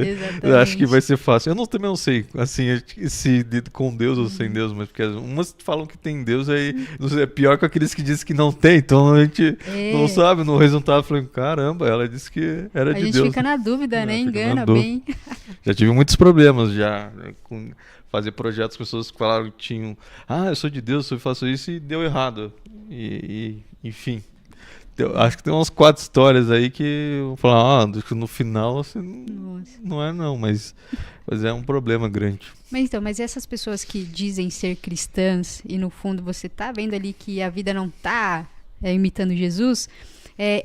acha que vai ser fácil. Eu também não sei, assim, se com Deus ou sem Deus, mas porque umas falam que tem Deus, aí é pior que aqueles que dizem que não tem. Então a gente não sabe, no resultado, falando, caramba, ela disse que era de Deus. A gente fica na dúvida, né? Engana bem. Já tive muitos problemas já com fazer projetos, pessoas que falaram que tinham, eu sou de Deus, eu faço isso, e deu errado. Enfim, acho que tem umas 4 histórias aí que eu vou falar, no final assim, não é não, mas é um problema grande. Mas essas pessoas que dizem ser cristãs e no fundo você tá vendo ali que a vida não tá imitando Jesus,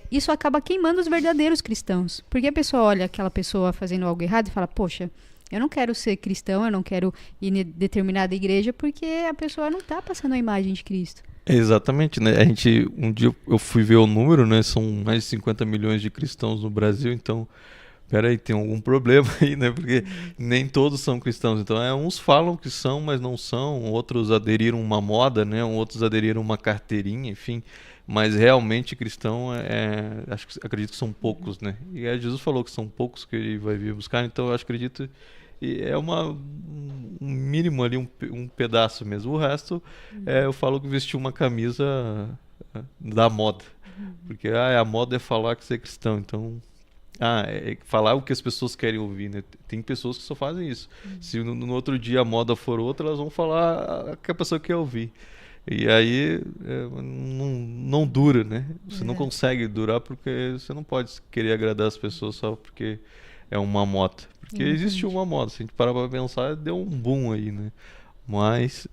isso acaba queimando os verdadeiros cristãos, porque a pessoa olha aquela pessoa fazendo algo errado e fala, poxa, eu não quero ser cristão, eu não quero ir em determinada igreja porque a pessoa não tá passando a imagem de Cristo. Exatamente, né? Um dia eu fui ver o número, né? São mais de 50 milhões de cristãos no Brasil, então, peraí, tem algum problema aí, né? Porque nem todos são cristãos. Então, uns falam que são, mas não são, outros aderiram uma moda, né? Outros aderiram uma carteirinha, enfim. Mas realmente cristão, acredito que são poucos, né? E Jesus falou que são poucos que ele vai vir buscar, então eu acredito que é um mínimo ali, um pedaço mesmo. O resto, eu falo que vestiu uma camisa da moda. Porque a moda é falar que você é cristão, então... falar o que as pessoas querem ouvir, né? Tem pessoas que só fazem isso. Se no outro dia a moda for outra, elas vão falar o que a pessoa quer ouvir. E aí não dura, né? Você não consegue durar porque você não pode querer agradar as pessoas só porque é uma moda. Porque existe uma moda, se a gente parar para pensar, deu um boom aí, né? Mas,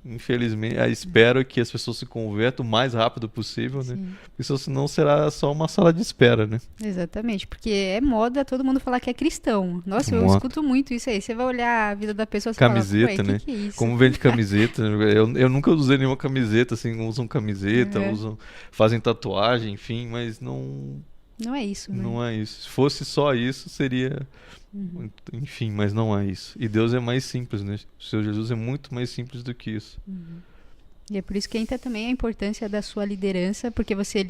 infelizmente, espero que as pessoas se convertam o mais rápido possível, né? Porque senão será só uma sala de espera, né? Exatamente, porque é moda todo mundo falar que é cristão. Nossa, eu escuto muito isso aí. Você vai olhar a vida da pessoa e camiseta, fala, né? que é isso? Como vende camiseta. Eu nunca usei nenhuma camiseta, assim, usam camiseta, fazem tatuagem, enfim, mas não... Não é isso, né? Não é isso. Se fosse só isso, seria... Enfim, mas não é isso. E Deus é mais simples, né? O seu Jesus é muito mais simples do que isso. E é por isso que entra também a importância da sua liderança, porque você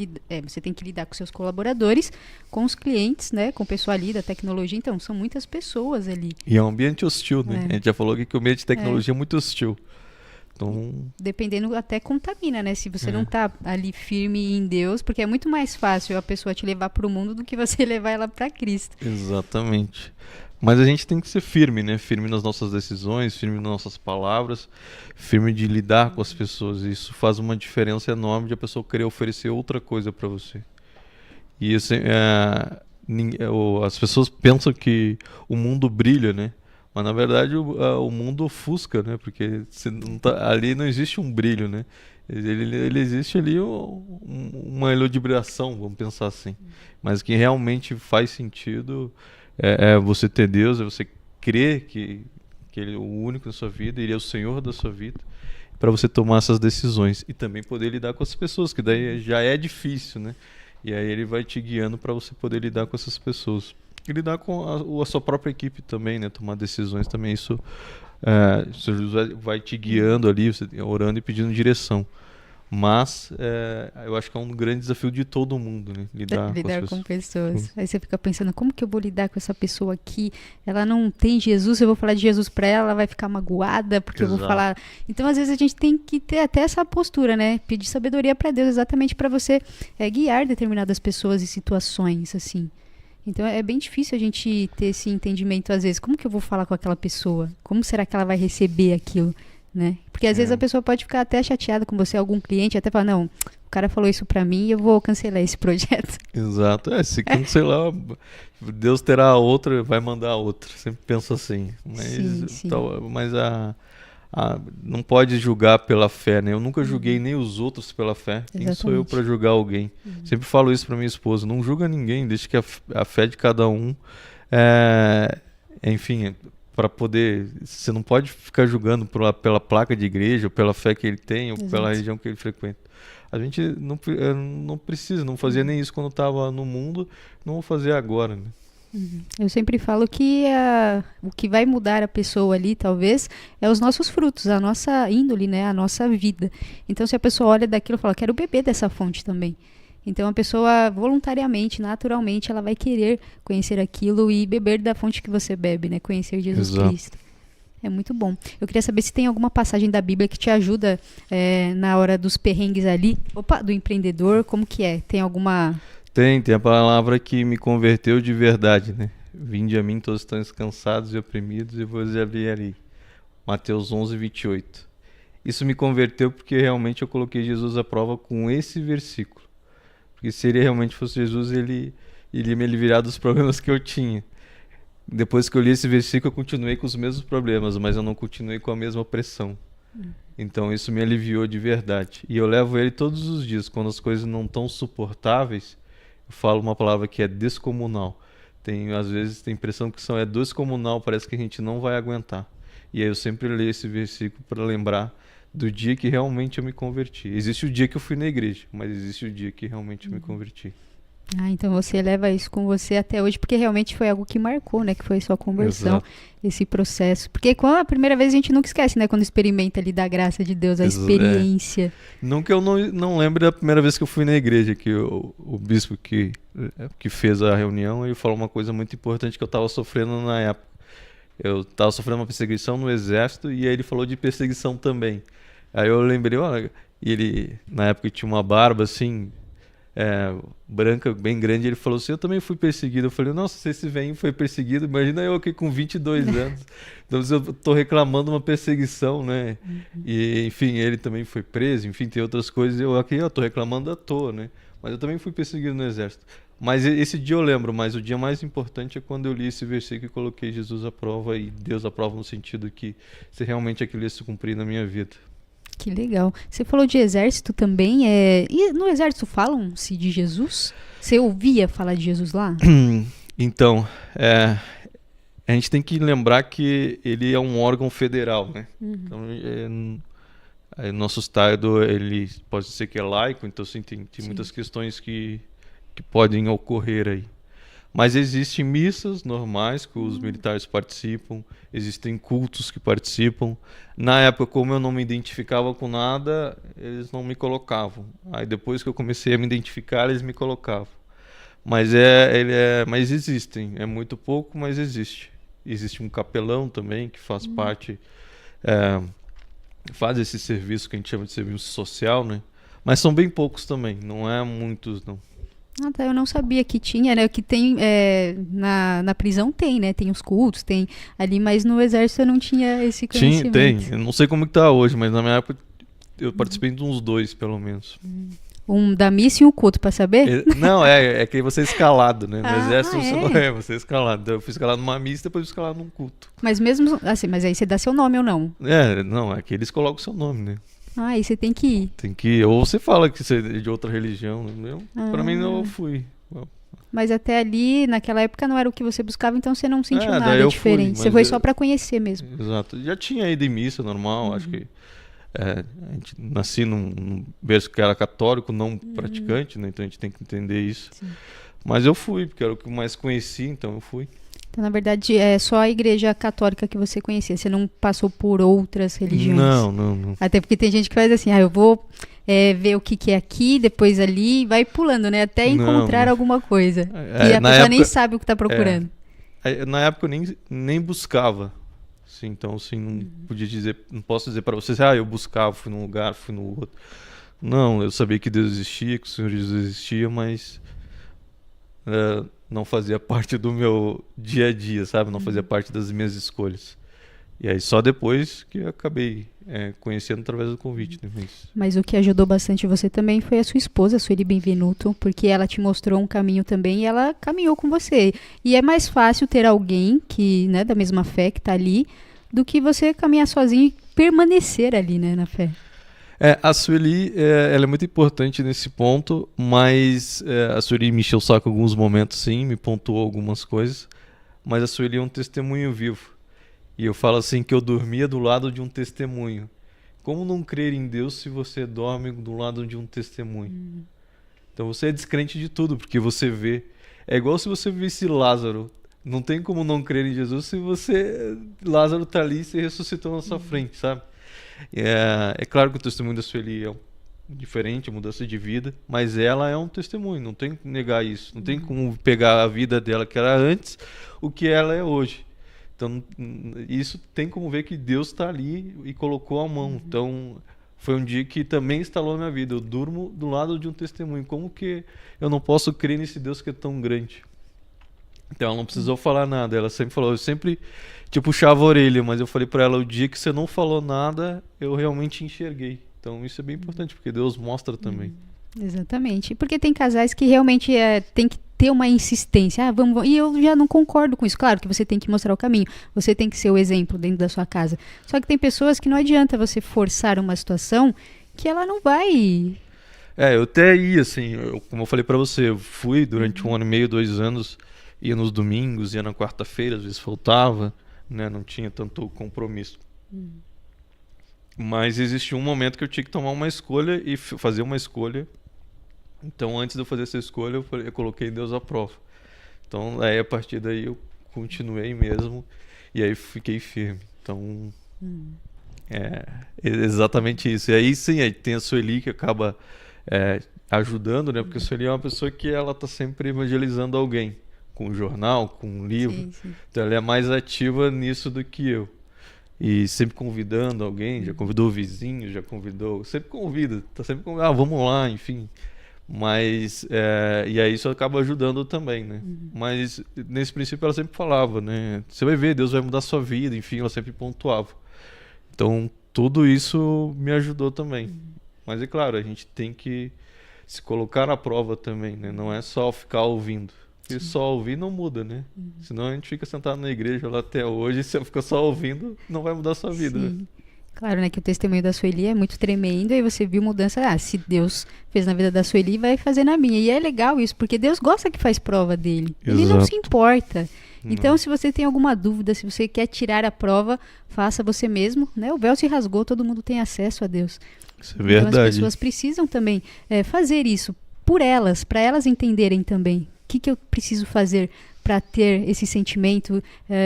tem que lidar com seus colaboradores, com os clientes, né? Com o pessoal ali da tecnologia. Então, são muitas pessoas ali. E é um ambiente hostil, né? A gente já falou aqui que o ambiente de tecnologia é muito hostil. Então... Dependendo, até contamina, né? Se você não tá ali firme em Deus, porque é muito mais fácil a pessoa te levar para o mundo do que você levar ela para Cristo. Exatamente. Mas a gente tem que ser firme, né? Firme nas nossas decisões, firme nas nossas palavras, firme de lidar com as pessoas. Isso faz uma diferença enorme de a pessoa querer oferecer outra coisa para você. E assim, as pessoas pensam que o mundo brilha, né? Mas na verdade o mundo ofusca, né? Porque ali não existe um brilho, né? Ele existe ali uma eludibração, vamos pensar assim. Mas que realmente faz sentido é você ter Deus, é você crer que Ele é o único na sua vida, Ele é o Senhor da sua vida, para você tomar essas decisões. E também poder lidar com as pessoas, que daí já é difícil, né? E aí Ele vai te guiando para você poder lidar com essas pessoas. E lidar com a sua própria equipe também, né? Tomar decisões também. Isso Jesus vai te guiando ali, você orando e pedindo direção. Mas eu acho que é um grande desafio de todo mundo, né? Lidar com pessoas. Aí você fica pensando, como que eu vou lidar com essa pessoa aqui? Ela não tem Jesus, eu vou falar de Jesus para ela, ela vai ficar magoada, porque eu vou falar... Então, às vezes, a gente tem que ter até essa postura, né? Pedir sabedoria para Deus, exatamente para você guiar determinadas pessoas e situações, assim. Então é bem difícil a gente ter esse entendimento às vezes. Como que eu vou falar com aquela pessoa? Como será que ela vai receber aquilo? Né? Porque às vezes a pessoa pode ficar até chateada com você, algum cliente, até falar, não, o cara falou isso pra mim e eu vou cancelar esse projeto. Exato. Se cancelar, Deus terá outra, vai mandar outra. Sempre penso assim. Mas, sim. Mas não pode julgar pela fé, né? Eu nunca julguei nem os outros pela fé. Quem sou eu para julgar alguém? Sempre falo isso para minha esposa. Não julga ninguém, deixa que a fé de cada um É, enfim, para poder, você não pode ficar julgando pela placa de igreja, ou pela fé que ele tem, ou pela Exato. religião que ele frequenta. A gente não precisa, não fazia nem isso quando estava no mundo, não vou fazer agora, né? Eu sempre falo que o que vai mudar a pessoa ali, talvez, é os nossos frutos, a nossa índole, né? A nossa vida. Então, se a pessoa olha daquilo e fala, quero beber dessa fonte também. Então, a pessoa, voluntariamente, naturalmente, ela vai querer conhecer aquilo e beber da fonte que você bebe, né? Conhecer Jesus Exato. Cristo. É muito bom. Eu queria saber se tem alguma passagem da Bíblia que te ajuda na hora dos perrengues ali. Opa, do empreendedor, como que é? Tem alguma... Tem a palavra que me converteu de verdade, né? Vinde a mim todos estão cansados e oprimidos e vos aliviarei. Mateus 11:28. Isso me converteu porque realmente eu coloquei Jesus à prova com esse versículo. Porque se ele realmente fosse Jesus, ele iria me aliviar dos problemas que eu tinha. Depois que eu li esse versículo, eu continuei com os mesmos problemas, mas eu não continuei com a mesma pressão. Então isso me aliviou de verdade. E eu levo ele todos os dias, quando as coisas não estão suportáveis, eu falo uma palavra que é descomunal. Às vezes tem a impressão que é descomunal, parece que a gente não vai aguentar. E aí eu sempre leio esse versículo para lembrar do dia que realmente eu me converti. Existe o dia que eu fui na igreja, mas existe o dia que realmente eu me converti. Ah, então você leva isso com você até hoje, porque realmente foi algo que marcou, né? Que foi sua conversão, Exato. esse processo. Porque quando a primeira vez a gente nunca esquece, né? Quando experimenta ali da graça de Deus, a experiência. Não que eu não lembre da primeira vez que eu fui na igreja, que o bispo que fez a reunião, ele falou uma coisa muito importante que eu estava sofrendo na época. Eu estava sofrendo uma perseguição no exército e aí ele falou de perseguição também. Aí eu lembrei, olha, e ele na época tinha uma barba assim, branca, bem grande, ele falou assim, eu também fui perseguido. Eu falei, nossa, se esse velho foi perseguido, imagina eu aqui com 22 anos. Então eu tô reclamando uma perseguição, né? E, enfim, ele também foi preso, enfim, tem outras coisas. Eu tô reclamando à toa, né? Mas eu também fui perseguido no exército. Mas esse dia eu lembro, mas o dia mais importante é quando eu li esse versículo e coloquei Jesus à prova e Deus à prova no sentido que se realmente aquilo ia se cumprir na minha vida. Que legal. Você falou de exército também. E no exército falam-se de Jesus? Você ouvia falar de Jesus lá? Então, a gente tem que lembrar que ele é um órgão federal, né? Então, nosso Estado, ele pode ser que é laico, então assim, tem muitas questões que podem ocorrer aí. Mas existem missas normais que os militares participam, existem cultos que participam. Na época, como eu não me identificava com nada, eles não me colocavam. Aí depois que eu comecei a me identificar, eles me colocavam. Mas mas existem, é muito pouco, mas existe. Existe um capelão também que faz parte, faz esse serviço que a gente chama de serviço social, né? Mas são bem poucos também, não é muitos não. Ah, tá, eu não sabia que tinha, né? Que tem na prisão tem, né? Tem os cultos, tem ali, mas no exército eu não tinha esse conhecimento. Tem. Eu não sei como que tá hoje, mas na minha época eu participei de uns 2, pelo menos. Um da missa e um culto, pra saber? Não, é que você é escalado, né? No exército você não é? você é escalado. Então, eu fui escalado numa missa e depois fui escalado num culto. Mas mesmo assim, mas aí você dá seu nome ou não? Não, é que eles colocam o seu nome, né? Ah, aí você tem que ir. Tem que ir. Ou você fala que você é de outra religião, né? Pra mim não, eu fui. Mas até ali, naquela época, não era o que você buscava, então você não sentiu daí nada eu diferente. fui, Você mas foi só pra conhecer mesmo. Exato. Já tinha ido em missa normal, acho que a gente nasci num berço que era católico, não praticante, né? Então a gente tem que entender isso. Sim. Mas eu fui, porque era o que eu mais conheci, então eu fui. Então, na verdade, é só a igreja católica que você conhecia. Você não passou por outras religiões. Não. Até porque tem gente que faz assim, eu vou ver o que é aqui, depois ali, e vai pulando, né? Até encontrar alguma coisa. E a pessoa nem sabe o que está procurando. Na época eu nem buscava. Assim, então, assim, não posso dizer para vocês, eu buscava, fui num lugar, fui no outro. Não, eu sabia que Deus existia, que o Senhor Jesus existia, mas não fazia parte do meu dia a dia, sabe? Não fazia parte das minhas escolhas. E aí só depois que eu acabei conhecendo através do convite. Né? Mas o que ajudou bastante você também foi a sua esposa, a Sueli Benvenuto, porque ela te mostrou um caminho também e ela caminhou com você. E é mais fácil ter alguém que, né, da mesma fé que está ali, do que você caminhar sozinho e permanecer ali, né, na fé. A Sueli, ela é muito importante nesse ponto, mas a Sueli me encheu o saco em alguns momentos, sim, me pontuou algumas coisas, mas a Sueli é um testemunho vivo. E eu falo assim que eu dormia do lado de um testemunho. Como não crer em Deus se você dorme do lado de um testemunho? Então você é descrente de tudo, porque você vê. É igual se você visse Lázaro. Não tem como não crer em Jesus se Lázaro tá ali e se ressuscitou na sua frente, sabe? É claro que o testemunho da Sueli é diferente, mudança de vida, mas ela é um testemunho, não tem como negar isso. Não tem como pegar a vida dela que era antes, o que ela é hoje. Então, isso tem como ver que Deus está ali e colocou a mão. Então, foi um dia que também instalou na minha vida. Eu durmo do lado de um testemunho. Como que eu não posso crer nesse Deus que é tão grande? Então, ela não precisou falar nada. Ela sempre falou, eu sempre te puxava a orelha, mas eu falei para ela, o dia que você não falou nada, eu realmente enxerguei. Então, isso é bem importante, porque Deus mostra também. Exatamente. Porque tem casais que realmente tem que ter uma insistência. Vamos. E eu já não concordo com isso. Claro que você tem que mostrar o caminho. Você tem que ser o exemplo dentro da sua casa. Só que tem pessoas que não adianta você forçar uma situação que ela não vai. Eu até ia, assim, como eu falei pra você, eu fui durante 1 ano e meio, 2 anos, ia nos domingos, ia na quarta-feira, às vezes faltava, né? Não tinha tanto compromisso. Mas existiu um momento que eu tinha que tomar uma escolha e fazer uma escolha. Então, antes de eu fazer essa escolha, eu coloquei Deus à prova. Então, aí, a partir daí, eu continuei mesmo. E aí, fiquei firme. Então, é exatamente isso. E aí, sim, aí tem a Sueli que acaba ajudando, né? Porque a Sueli é uma pessoa que ela tá sempre evangelizando alguém. Com um jornal, com um livro. Sim, sim. Então, ela é mais ativa nisso do que eu. E sempre convidando alguém, já convidou o vizinho, já convidou, sempre convida, tá sempre convidando, vamos lá, enfim. Mas, e aí isso acaba ajudando também, né? Mas nesse princípio ela sempre falava, né? Você vai ver, Deus vai mudar a sua vida, enfim, ela sempre pontuava. Então tudo isso me ajudou também. Mas é claro, a gente tem que se colocar à prova também, né? Não é só ficar ouvindo. Porque só ouvir não muda, né? Senão a gente fica sentado na igreja lá até hoje, se eu ficar só ouvindo, não vai mudar a sua vida, né? Sim. Claro, né, que o testemunho da Sueli é muito tremendo e você viu mudança. Se Deus fez na vida da Sueli, vai fazer na minha. E é legal isso, porque Deus gosta que faz prova dele. Ele não se importa. Então, se você tem alguma dúvida, se você quer tirar a prova, faça você mesmo, né? O véu se rasgou, todo mundo tem acesso a Deus. Isso é verdade. Então, as pessoas precisam também fazer isso por elas, para elas entenderem também. O que eu preciso fazer para ter esse sentimento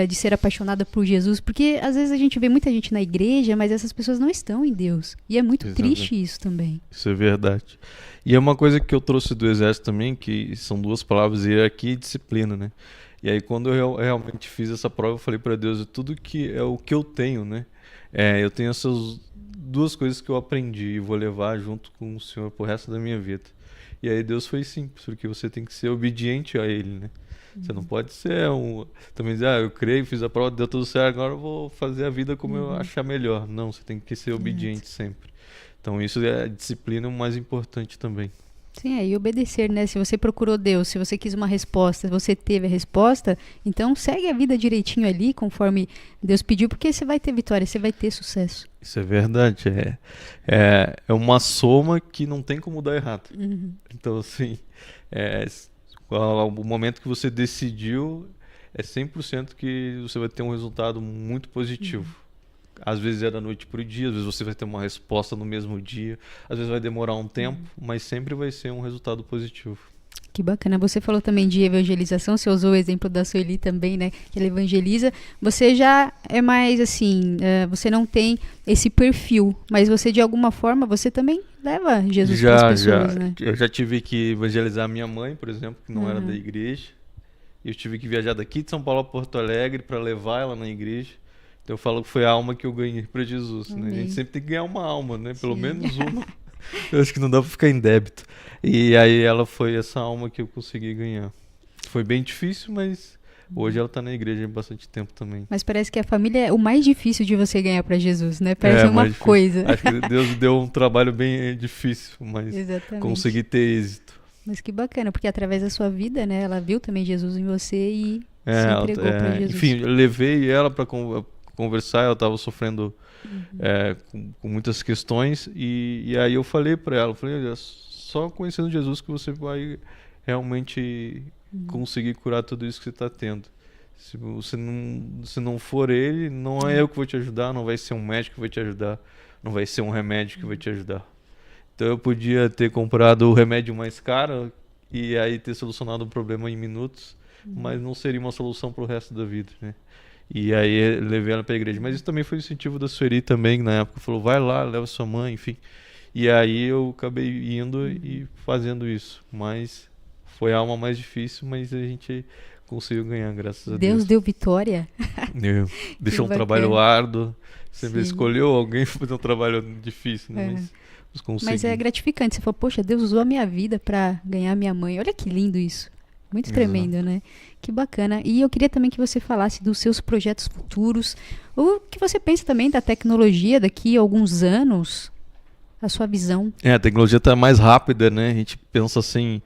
de ser apaixonada por Jesus? Porque às vezes a gente vê muita gente na igreja, mas essas pessoas não estão em Deus. E é muito triste isso também. Isso é verdade. E é uma coisa que eu trouxe do exército também, que são 2 palavras, hierarquia e disciplina, né? E aí quando eu realmente fiz essa prova, eu falei para Deus, tudo que é o que eu tenho, né? Eu tenho essas 2 coisas que eu aprendi e vou levar junto com o Senhor pro resto da minha vida. E aí Deus foi simples, porque você tem que ser obediente a Ele, né? Você não pode ser também dizer, eu creio, fiz a prova, deu tudo certo, agora eu vou fazer a vida como eu achar melhor. Não, você tem que ser obediente sempre. Então isso a disciplina é o mais importante também. Sim, e obedecer, né? Se você procurou Deus, se você quis uma resposta, você teve a resposta, então segue a vida direitinho ali, conforme Deus pediu, porque você vai ter vitória, você vai ter sucesso. Isso é verdade. É uma soma que não tem como dar errado. Então, assim, o momento que você decidiu, é 100% que você vai ter um resultado muito positivo. Às vezes é da noite para o dia, às vezes você vai ter uma resposta no mesmo dia, às vezes vai demorar um tempo, mas sempre vai ser um resultado positivo. Que bacana. Você falou também de evangelização, você usou o exemplo da Sueli também, né? Que ela evangeliza. Você já é mais assim, você não tem esse perfil, mas você de alguma forma, você também leva Jesus para as pessoas, né? Eu já tive que evangelizar a minha mãe, por exemplo, que não era da igreja. Eu tive que viajar daqui de São Paulo a Porto Alegre para levar ela na igreja. Então eu falo que foi a alma que eu ganhei para Jesus, né? A gente sempre tem que ganhar uma alma, né? Pelo menos uma. Eu acho que não dá para ficar em débito. E aí ela foi essa alma que eu consegui ganhar. Foi bem difícil, mas hoje ela está na igreja há bastante tempo também. Mas parece que a família é o mais difícil de você ganhar para Jesus, né? Parece uma coisa. Acho que Deus deu um trabalho bem difícil, mas consegui ter êxito. Mas que bacana, porque através da sua vida, né? Ela viu também Jesus em você e se entregou para Jesus. Enfim, eu levei ela para conversar, ela estava sofrendo com muitas questões e aí eu falei para ela, olha, só conhecendo Jesus que você vai realmente conseguir curar tudo isso que você está tendo. Se não for ele, não é eu que vou te ajudar, não vai ser um médico que vai te ajudar, não vai ser um remédio que vai te ajudar. Então eu podia ter comprado o remédio mais caro e aí ter solucionado o problema em minutos, mas não seria uma solução para o resto da vida, né? E aí levei ela para a igreja. Mas isso também foi o incentivo da Sueli também, que na época falou, vai lá, leva sua mãe, enfim. E aí eu acabei indo e fazendo isso. Mas foi a alma mais difícil, mas a gente conseguiu ganhar, graças a Deus. Deus deu vitória. Deixou um bacana. trabalho árduo. Sempre Sim. escolheu alguém para fazer um trabalho difícil, né? Mas consegui. Mas é gratificante. Você falou, poxa, Deus usou a minha vida para ganhar minha mãe. Olha que lindo isso. Muito Exato. tremendo, né? Que bacana. E eu queria também que você falasse dos seus projetos futuros. O que você pensa também da tecnologia daqui a alguns anos? A sua visão. A tecnologia está mais rápida, né? A gente pensa assim,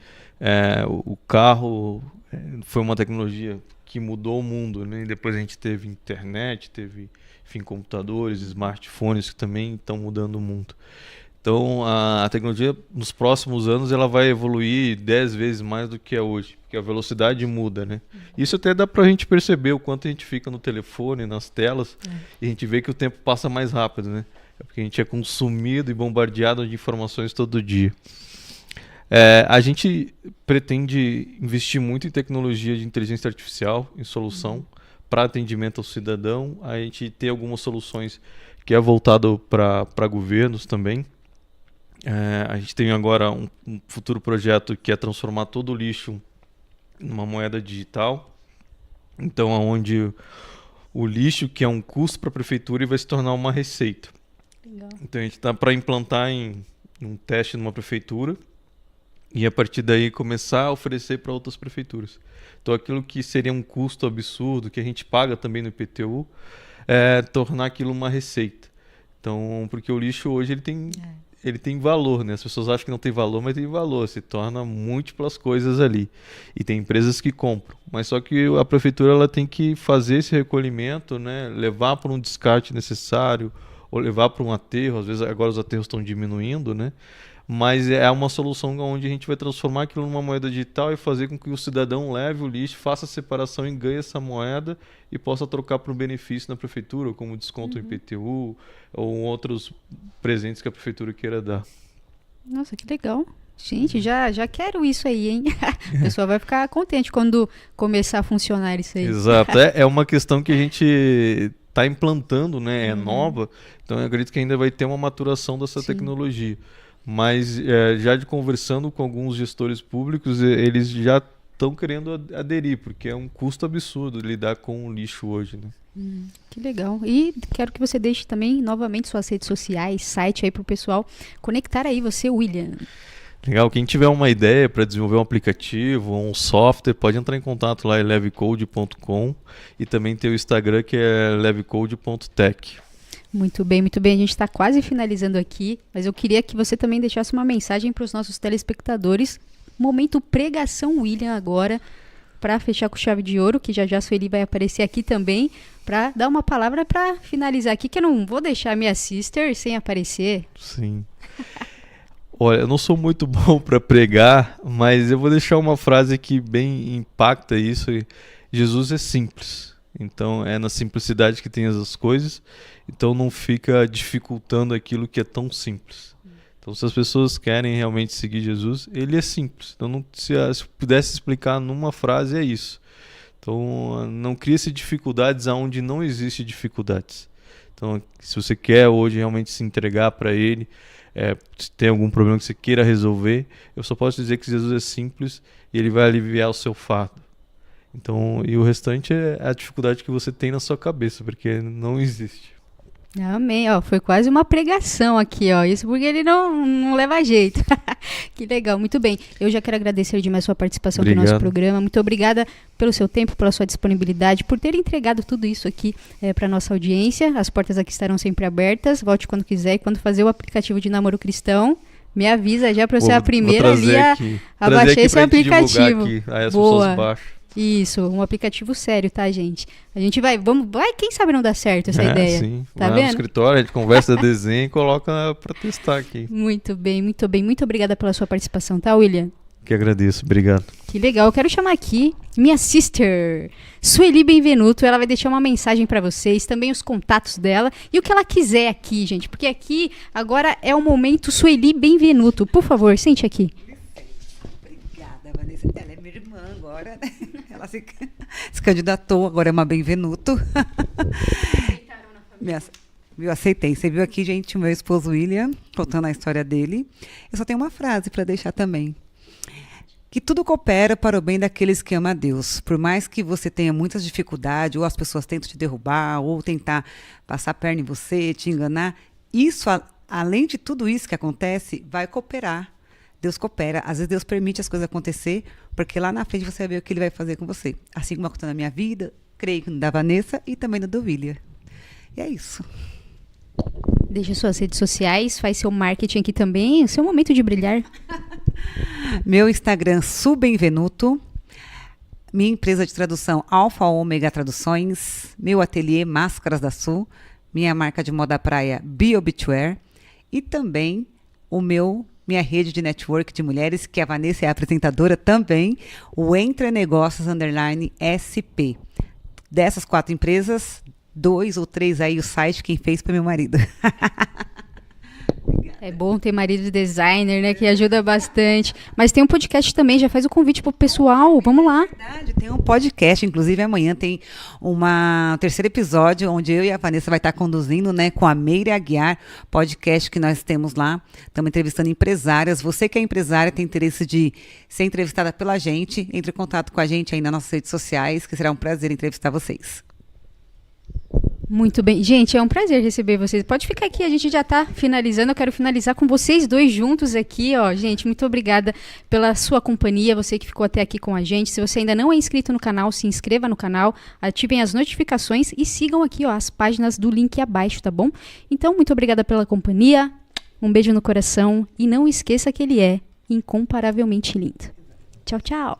o carro foi uma tecnologia que mudou o mundo, né? E depois a gente teve internet, teve, enfim, computadores, smartphones que também estão mudando o mundo. Então, a tecnologia, nos próximos anos, ela vai evoluir 10 vezes mais do que é hoje, porque a velocidade muda, né? Isso até dá pra gente perceber o quanto a gente fica no telefone, nas telas, e a gente vê que o tempo passa mais rápido, né? É porque a gente é consumido e bombardeado de informações todo dia. A gente pretende investir muito em tecnologia de inteligência artificial, em solução, para atendimento ao cidadão. A gente tem algumas soluções que é voltado para governos também. A gente tem agora um futuro projeto que é transformar todo o lixo numa moeda digital. Então, onde o lixo, que é um custo para a prefeitura, vai se tornar uma receita. Legal. Então, a gente está para implantar em um teste numa prefeitura e, a partir daí, começar a oferecer para outras prefeituras. Então, aquilo que seria um custo absurdo, que a gente paga também no IPTU, tornar aquilo uma receita. Então, porque o lixo hoje ele tem valor, né? As pessoas acham que não tem valor, mas tem valor. Se torna múltiplas coisas ali. E tem empresas que compram. Mas só que a prefeitura ela tem que fazer esse recolhimento, né? Levar para um descarte necessário ou levar para um aterro. Às vezes agora os aterros estão diminuindo, né? Mas é uma solução onde a gente vai transformar aquilo numa moeda digital e fazer com que o cidadão leve o lixo, faça a separação e ganhe essa moeda e possa trocar por um benefício na prefeitura, como desconto em IPTU ou outros presentes que a prefeitura queira dar. Nossa, que legal. Gente, já quero isso aí, hein? O pessoal vai ficar contente quando começar a funcionar isso aí. Exato. É uma questão que a gente está implantando, né? É nova, então eu acredito que ainda vai ter uma maturação dessa tecnologia. Mas já de conversando com alguns gestores públicos, eles já estão querendo aderir, porque é um custo absurdo lidar com o lixo hoje, né? Que legal. E quero que você deixe também novamente suas redes sociais, site aí para o pessoal conectar aí você, William. Legal. Quem tiver uma ideia para desenvolver um aplicativo ou um software, pode entrar em contato lá em levecode.com e também tem o Instagram que é levecode.tech. Muito bem, muito bem. A gente está quase finalizando aqui, mas eu queria que você também deixasse uma mensagem para os nossos telespectadores. Momento pregação William agora, para fechar com chave de ouro, que já a Sueli vai aparecer aqui também, para dar uma palavra para finalizar aqui, que eu não vou deixar minha sister sem aparecer. Sim. Olha, eu não sou muito bom para pregar, mas eu vou deixar uma frase que bem impacta isso. Jesus é simples. Então é na simplicidade que tem as coisas, então não fica dificultando aquilo que é tão simples. Então se as pessoas querem realmente seguir Jesus, ele é simples. Então se pudesse explicar numa frase é isso. Então não cria-se dificuldades aonde não existe dificuldades. Então se você quer hoje realmente se entregar para ele, se tem algum problema que você queira resolver, eu só posso dizer que Jesus é simples e ele vai aliviar o seu fardo. Então, e o restante é a dificuldade que você tem na sua cabeça, porque não existe. Amém, ó, foi quase uma pregação aqui, ó, isso porque ele não leva jeito. Que legal, muito bem. Eu já quero agradecer demais a sua participação no nosso programa. Muito obrigada pelo seu tempo, pela sua disponibilidade, por ter entregado tudo isso aqui para nossa audiência. As portas aqui estarão sempre abertas. Volte quando quiser e quando fazer o aplicativo de namoro cristão, me avisa já para eu ser a primeira ali a baixar esse aplicativo. Aqui. Aí as pessoas baixam. Isso, um aplicativo sério, tá, gente? A gente vai, quem sabe não dá certo essa ideia. Sim, tá vendo? No escritório, a gente conversa, desenha e coloca pra testar aqui. Muito bem, muito bem. Muito obrigada pela sua participação, tá, William? Que agradeço, obrigado. Que legal, eu quero chamar aqui minha sister, Sueli Benvenuto. Ela vai deixar uma mensagem para vocês, também os contatos dela e o que ela quiser aqui, gente, porque aqui agora é o momento Sueli Benvenuto. Por favor, sente aqui. Obrigada, Vanessa. Ela é minha irmã agora, né? Ela se candidatou, agora é uma Benvenuto. Eu aceitei. Você viu aqui, gente, o meu esposo William, contando a história dele. Eu só tenho uma frase para deixar também. Que tudo coopera para o bem daqueles que amam a Deus. Por mais que você tenha muitas dificuldades, ou as pessoas tentam te derrubar, ou tentar passar a perna em você, te enganar, isso, além de tudo isso que acontece, vai cooperar. Deus coopera. Às vezes Deus permite as coisas acontecer, porque lá na frente você vai ver o que Ele vai fazer com você. Assim como aconteceu na minha vida, creio que no da Vanessa e também no do William. E é isso. Deixa suas redes sociais, faz seu marketing aqui também, seu momento de brilhar. Meu Instagram, Subenvenuto. Minha empresa de tradução, Alfa Ômega Traduções. Meu ateliê, Máscaras da Sul. Minha marca de moda praia, Biobitwear. E também minha rede de network de mulheres, que a Vanessa é a apresentadora também, o Entre Negócios _SP. Dessas 4 empresas, 2 ou 3 aí o site, quem fez foi meu marido. É bom ter marido designer, né, que ajuda bastante. Mas tem um podcast também, já faz o convite pro pessoal, vamos lá. É verdade, tem um podcast, inclusive amanhã tem um terceiro episódio, onde eu e a Vanessa vai estar conduzindo, né, com a Meire Aguiar, podcast que nós temos lá. Estamos entrevistando empresárias. Você que é empresária, tem interesse de ser entrevistada pela gente, entre em contato com a gente aí nas nossas redes sociais, que será um prazer entrevistar vocês. Muito bem. Gente, é um prazer receber vocês. Pode ficar aqui, a gente já está finalizando. Eu quero finalizar com vocês dois juntos aqui, ó. Gente, muito obrigada pela sua companhia, você que ficou até aqui com a gente. Se você ainda não é inscrito no canal, se inscreva no canal, ativem as notificações e sigam aqui, ó, as páginas do link abaixo, tá bom? Então, muito obrigada pela companhia, um beijo no coração e não esqueça que ele é incomparavelmente lindo. Tchau, tchau.